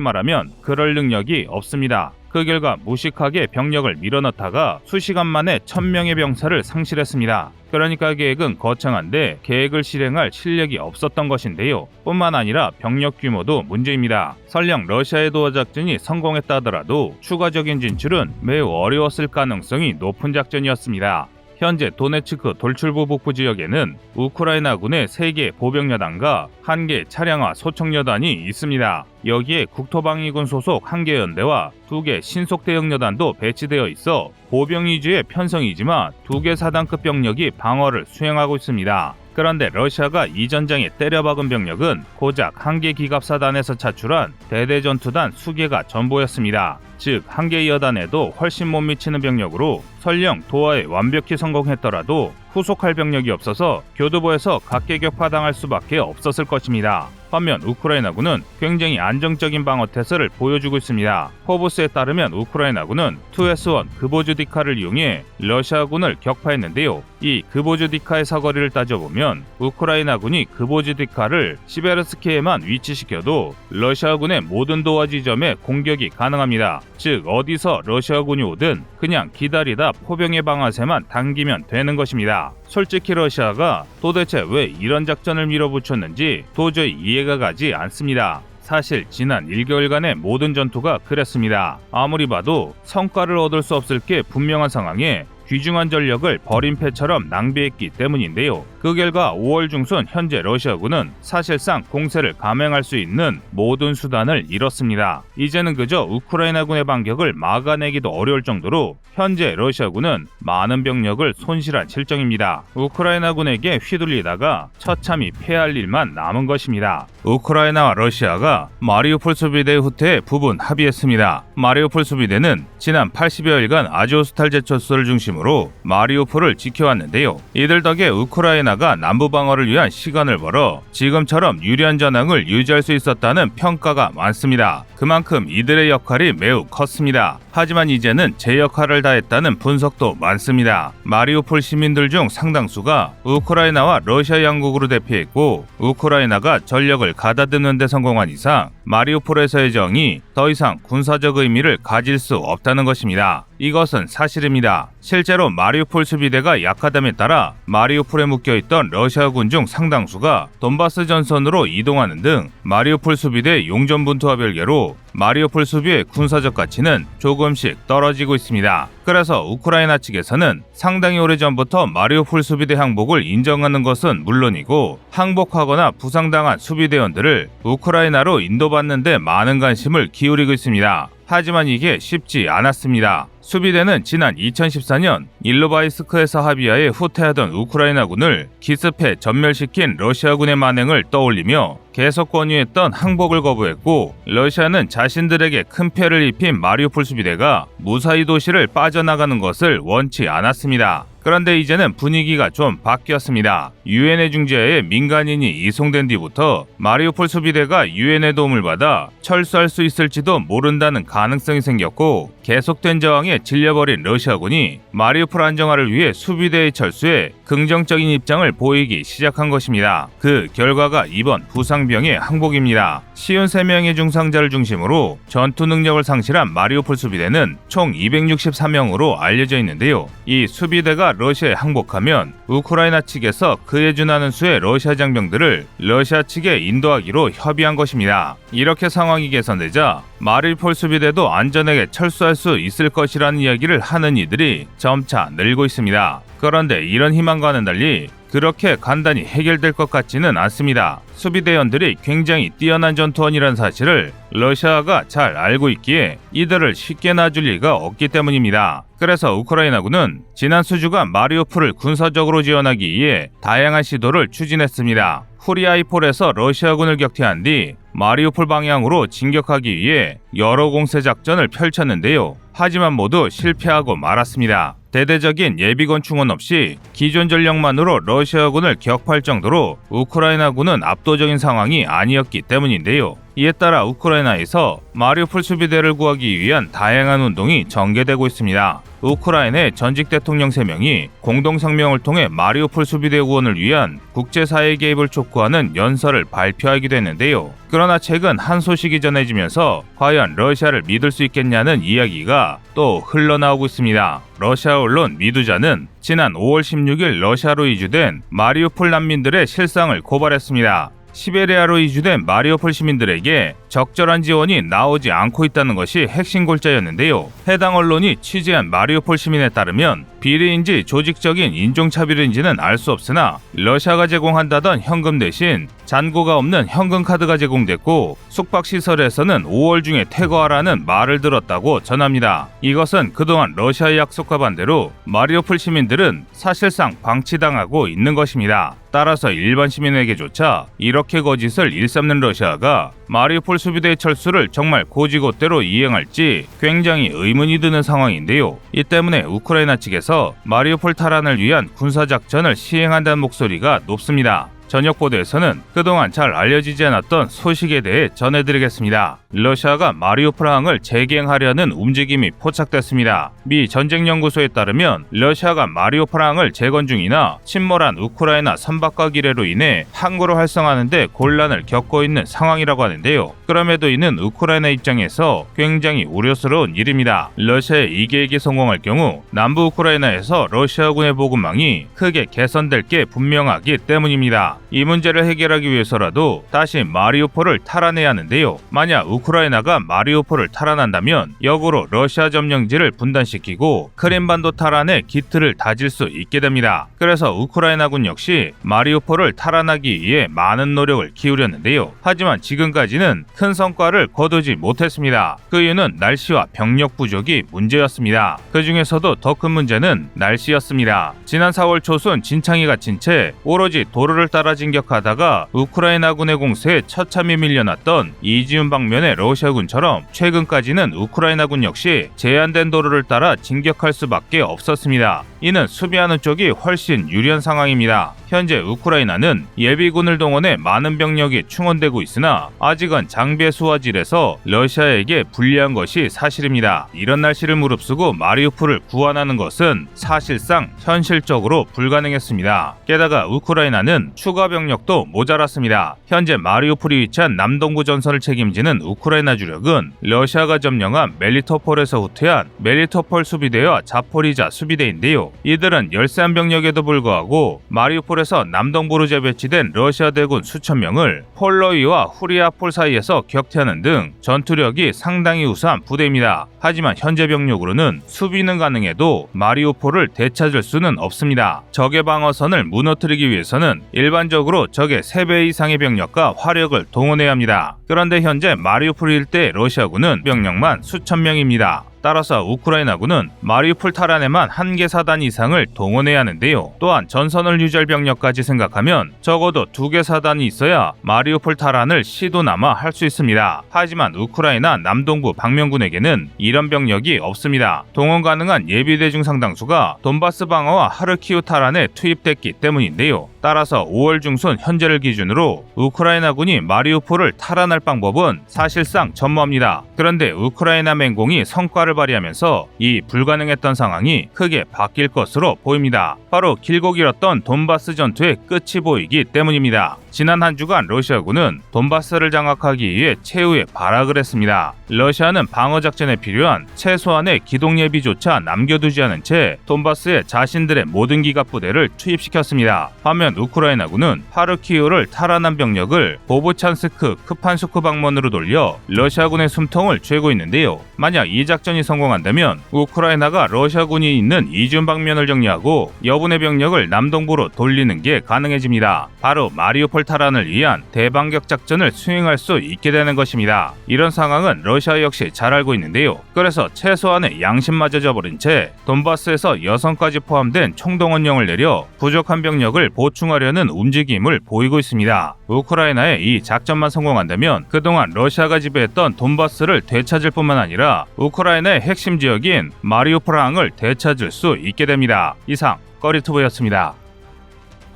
Speaker 1: 말하면 그럴 능력이 없습니다. 그 결과 무식하게 병력을 밀어넣다가 수시간 만에 1000명의 병사를 상실했습니다. 그러니까 계획은 거창한데 계획을 실행할 실력이 없었던 것인데요. 뿐만 아니라 병력 규모도 문제입니다. 설령 러시아의 도하 작전이 성공했다 하더라도 추가적인 진출은 매우 어려웠을 가능성이 높은 작전이었습니다. 현재 도네츠크 돌출부 북부 지역에는 우크라이나군의 3개 보병여단과 1개 차량화 소총여단이 있습니다. 여기에 국토방위군 소속 1개 연대와 2개 신속대응여단도 배치되어 있어 보병 위주의 편성이지만 2개 사단급 병력이 방어를 수행하고 있습니다. 그런데 러시아가 이 전장에 때려박은 병력은 고작 1개 기갑사단에서 차출한 대대전투단 수개가 전부였습니다. 즉, 1개 여단에도 훨씬 못 미치는 병력으로 설령 도하에 완벽히 성공했더라도 후속할 병력이 없어서 교두보에서 각계격파당할 수밖에 없었을 것입니다. 반면 우크라이나군은 굉장히 안정적인 방어태세를 보여주고 있습니다. 포브스에 따르면 우크라이나군은 2S1 그보주디카를 이용해 러시아군을 격파했는데요. 이 그보주디카의 사거리를 따져보면 우크라이나군이 그보주디카를 시베르스키에만 위치시켜도 러시아군의 모든 도하 지점에 공격이 가능합니다. 즉, 어디서 러시아군이 오든 그냥 기다리다 포병의 방아쇠만 당기면 되는 것입니다. 솔직히 러시아가 도대체 왜 이런 작전을 밀어붙였는지 도저히 이해가 가지 않습니다. 사실 지난 1개월간의 모든 전투가 그랬습니다. 아무리 봐도 성과를 얻을 수 없을 게 분명한 상황에 귀중한 전력을 버림패처럼 낭비했기 때문인데요. 그 결과 5월 중순 현재 러시아군은 사실상 공세를 감행할 수 있는 모든 수단을 잃었습니다. 이제는 그저 우크라이나군의 반격을 막아내기도 어려울 정도로 현재 러시아군은 많은 병력을 손실한 실정입니다. 우크라이나군에게 휘둘리다가 처참히 패할 일만 남은 것입니다. 우크라이나와 러시아가 마리우폴 수비대 후퇴에 부분 합의했습니다. 마리우폴 수비대는 지난 80여일간 아조스탈 제철소를 중심으로 마리우폴을 지켜왔는데요. 이들 덕에 우크라이나가 남부 방어를 위한 시간을 벌어 지금처럼 유리한 전황을 유지할 수 있었다는 평가가 많습니다. 그만큼 이들의 역할이 매우 컸습니다. 하지만 이제는 제 역할을 다했다는 분석도 많습니다. 마리우폴 시민들 중 상당수가 우크라이나와 러시아 양국으로 대피했고 우크라이나가 전력을 가다듬는 데 성공한 이상 마리우폴에서의 저항이 더 이상 군사적 의미를 가질 수 없다는 것입니다. 이것은 사실입니다. 실제로 마리우폴 수비대가 약하담에 따라 마리우폴에 묶여있던 러시아군 중 상당수가 돈바스 전선으로 이동하는 등 마리우폴 수비대 용전분투와 별개로 마리우폴 수비의 군사적 가치는 조금씩 떨어지고 있습니다. 그래서 우크라이나 측에서는 상당히 오래전부터 마리우폴 수비대 항복을 인정하는 것은 물론이고 항복하거나 부상당한 수비대원들을 우크라이나로 인도받는 데 많은 관심을 기울이고 있습니다. 하지만 이게 쉽지 않았습니다. 수비대는 지난 2014년 일로바이스크에서 합의하에 후퇴하던 우크라이나군을 기습해 전멸시킨 러시아군의 만행을 떠올리며 계속 권유했던 항복을 거부했고, 러시아는 자신들에게 큰 피해를 입힌 마리우폴 수비대가 무사히 도시를 빠져나가는 것을 원치 않았습니다. 그런데 이제는 분위기가 좀 바뀌었습니다. 유엔의 중재하에 민간인이 이송된 뒤부터 마리우폴 수비대가 유엔의 도움을 받아 철수할 수 있을지도 모른다는 가능성이 생겼고, 계속된 저항에 질려버린 러시아군이 마리우폴 안정화를 위해 수비대의 철수에 긍정적인 입장을 보이기 시작한 것입니다. 그 결과가 이번 부상병의 항복입니다. 53명의 중상자를 중심으로 전투 능력을 상실한 마리우폴 수비대는 총 264명으로 알려져 있는데요. 이 수비대가 러시아에 항복하면 우크라이나 측에서 그에 준하는 수의 러시아 장병들을 러시아 측에 인도하기로 협의한 것입니다. 이렇게 상황이 개선되자 마리우폴 수비대도 안전하게 철수할 수 있을 것이라는 이야기를 하는 이들이 점차 늘고 있습니다. 그런데 이런 희망과는 달리 그렇게 간단히 해결될 것 같지는 않습니다. 수비대원들이 굉장히 뛰어난 전투원이라는 사실을 러시아가 잘 알고 있기에 이들을 쉽게 놔줄 리가 없기 때문입니다. 그래서 우크라이나군은 지난 수주간 마리우폴을 군사적으로 지원하기 위해 다양한 시도를 추진했습니다. 후리아이폴에서 러시아군을 격퇴한 뒤 마리우폴 방향으로 진격하기 위해 여러 공세 작전을 펼쳤는데요. 하지만 모두 실패하고 말았습니다. 대대적인 예비군 충원 없이 기존 전력만으로 러시아군을 격파할 정도로 우크라이나군은 압도적인 상황이 아니었기 때문인데요. 이에 따라 우크라이나에서 마리우폴 수비대를 구하기 위한 다양한 운동이 전개되고 있습니다. 우크라이나의 전직 대통령 3명이 공동성명을 통해 마리우폴 수비대 구원을 위한 국제사회 개입을 촉구하는 연설을 발표하기도 했는데요. 그러나 최근 한 소식이 전해지면서 과연 러시아를 믿을 수 있겠냐는 이야기가 또 흘러나오고 있습니다. 러시아 언론 미두자는 지난 5월 16일 러시아로 이주된 마리우폴 난민들의 실상을 고발했습니다. 시베리아로 이주된 마리우폴 시민들에게 적절한 지원이 나오지 않고 있다는 것이 핵심 골자였는데요. 해당 언론이 취재한 마리우폴 시민에 따르면 비리인지 조직적인 인종차별인지는 알 수 없으나 러시아가 제공한다던 현금 대신 잔고가 없는 현금 카드가 제공됐고, 숙박시설에서는 5월 중에 퇴거하라는 말을 들었다고 전합니다. 이것은 그동안 러시아의 약속과 반대로 마리우폴 시민들은 사실상 방치당하고 있는 것입니다. 따라서 일반 시민에게조차 이렇게 거짓을 일삼는 러시아가 마리우폴 수비대의 철수를 정말 고지고대로 이행할지 굉장히 의문이 드는 상황인데요. 이 때문에 우크라이나 측에서 마리우폴 탈환을 위한 군사작전을 시행한다는 목소리가 높습니다. 저녁 보도에서는 그동안 잘 알려지지 않았던 소식에 대해 전해드리겠습니다. 러시아가 마리우폴 항을 재개행하려는 움직임이 포착됐습니다. 미 전쟁연구소에 따르면 러시아가 마리우폴 항을 재건 중이나 침몰한 우크라이나 선박과 기뢰로 인해 항구를 활성화하는 데 곤란을 겪고 있는 상황이라고 하는데요. 그럼에도 이는 우크라이나 입장에서 굉장히 우려스러운 일입니다. 러시아의 이 계획이 성공할 경우 남부 우크라이나에서 러시아군의 보급망이 크게 개선될 게 분명하기 때문입니다. 이 문제를 해결하기 위해서라도 다시 마리우폴을 탈환해야 하는데요. 만약 우크라이나가 마리우폴을 탈환한다면 역으로 러시아 점령지를 분단시키고 크림반도 탈환에 기틀을 다질 수 있게 됩니다. 그래서 우크라이나군 역시 마리우폴을 탈환하기 위해 많은 노력을 기울였는데요. 하지만 지금까지는 큰 성과를 거두지 못했습니다. 그 이유는 날씨와 병력 부족이 문제였습니다. 그 중에서도 더 큰 문제는 날씨였습니다. 지난 4월 초순 진창이 갇힌 채 오로지 도로를 따라 진격하다가 우크라이나군의 공세에 처참히 밀려났던 이지움 방면의 러시아군처럼 최근까지는 우크라이나군 역시 제한된 도로를 따라 진격할 수밖에 없었습니다. 이는 수비하는 쪽이 훨씬 유리한 상황입니다. 현재 우크라이나는 예비군을 동원해 많은 병력이 충원되고 있으나 아직은 장비 수화질에서 러시아에게 불리한 것이 사실입니다. 이런 날씨를 무릅쓰고 마리우폴을 구원하는 것은 사실상 현실적으로 불가능했습니다. 게다가 우크라이나는 추가 병력도 모자랐습니다. 현재 마리우폴이 위치한 남동부 전선을 책임지는 우크라이나 주력은 러시아가 점령한 멜리토폴에서 후퇴한 멜리토폴 수비대와 자포리자 수비대인데요. 이들은 열세한 병력에도 불구하고 마리우폴에서 남동부로 재배치된 러시아 대군 수천 명을 폴로이와 후리아폴 사이에서 격퇴하는 등 전투력이 상당히 우수한 부대입니다. 하지만 현재 병력으로는 수비는 가능해도 마리우폴을 되찾을 수는 없습니다. 적의 방어선을 무너뜨리기 위해서는 일반적으로 적의 3배 이상의 병력과 화력을 동원해야 합니다. 그런데 현재 마리우폴 일대 러시아군은 병력만 수천 명입니다. 따라서 우크라이나군은 마리우폴 탈환에만 1개 사단 이상을 동원해야 하는데요. 또한 전선을 유지할 병력까지 생각하면 적어도 2개 사단이 있어야 마리우폴 탈환을 시도나마 할 수 있습니다. 하지만 우크라이나 남동부 방면군에게는 이런 병력이 없습니다. 동원 가능한 예비대 중 상당수가 돈바스 방어와 하르키우 탈환에 투입됐기 때문인데요. 따라서 5월 중순 현재를 기준으로 우크라이나군이 마리우폴을 탈환할 방법은 사실상 전무합니다. 그런데 우크라이나 맹공이 성과를 발휘하면서 이 불가능했던 상황이 크게 바뀔 것으로 보입니다. 바로 길고 길었던 돈바스 전투의 끝이 보이기 때문입니다. 지난 한 주간 러시아군은 돈바스를 장악하기 위해 최후의 발악을 했습니다. 러시아는 방어작전에 필요한 최소한의 기동 예비조차 남겨두지 않은 채 돈바스에 자신들의 모든 기갑 부대를 투입시켰습니다. 반면 우크라이나군은 하르키우를 탈환한 병력을 보보찬스크, 크판수크 방면으로 돌려 러시아군의 숨통을 쬐고 있는데요. 만약 이 작전이 성공한다면 우크라이나가 러시아군이 있는 이준 방면을 정리하고 여분의 병력을 남동부로 돌리는 게 가능해집니다. 바로 마리우폴 탈환을 위한 대반격 작전을 수행할 수 있게 되는 것입니다. 이런 상황은 러시아 역시 잘 알고 있는데요. 그래서 최소한의 양심마저 저버린 채 돈바스에서 여성까지 포함된 총동원령을 내려 부족한 병력을 보충하려는 움직임을 보이고 있습니다. 우크라이나의 이 작전만 성공한다면 그동안 러시아가 지배했던 돈바스를 되찾을 뿐만 아니라 우크라이나의 핵심 지역인 마리우폴항을 되찾을 수 있게 됩니다. 이상 꺼리투브였습니다.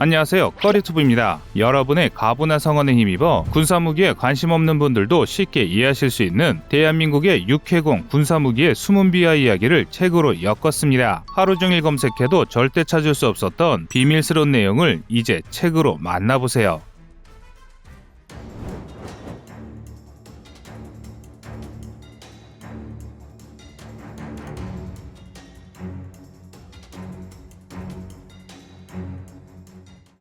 Speaker 1: 안녕하세요, 꺼리투브입니다. 여러분의 가부나 성원에 힘입어 군사무기에 관심 없는 분들도 쉽게 이해하실 수 있는 대한민국의 육해공 군사무기의 숨은 비하 이야기를 책으로 엮었습니다. 하루 종일 검색해도 절대 찾을 수 없었던 비밀스러운 내용을 이제 책으로 만나보세요.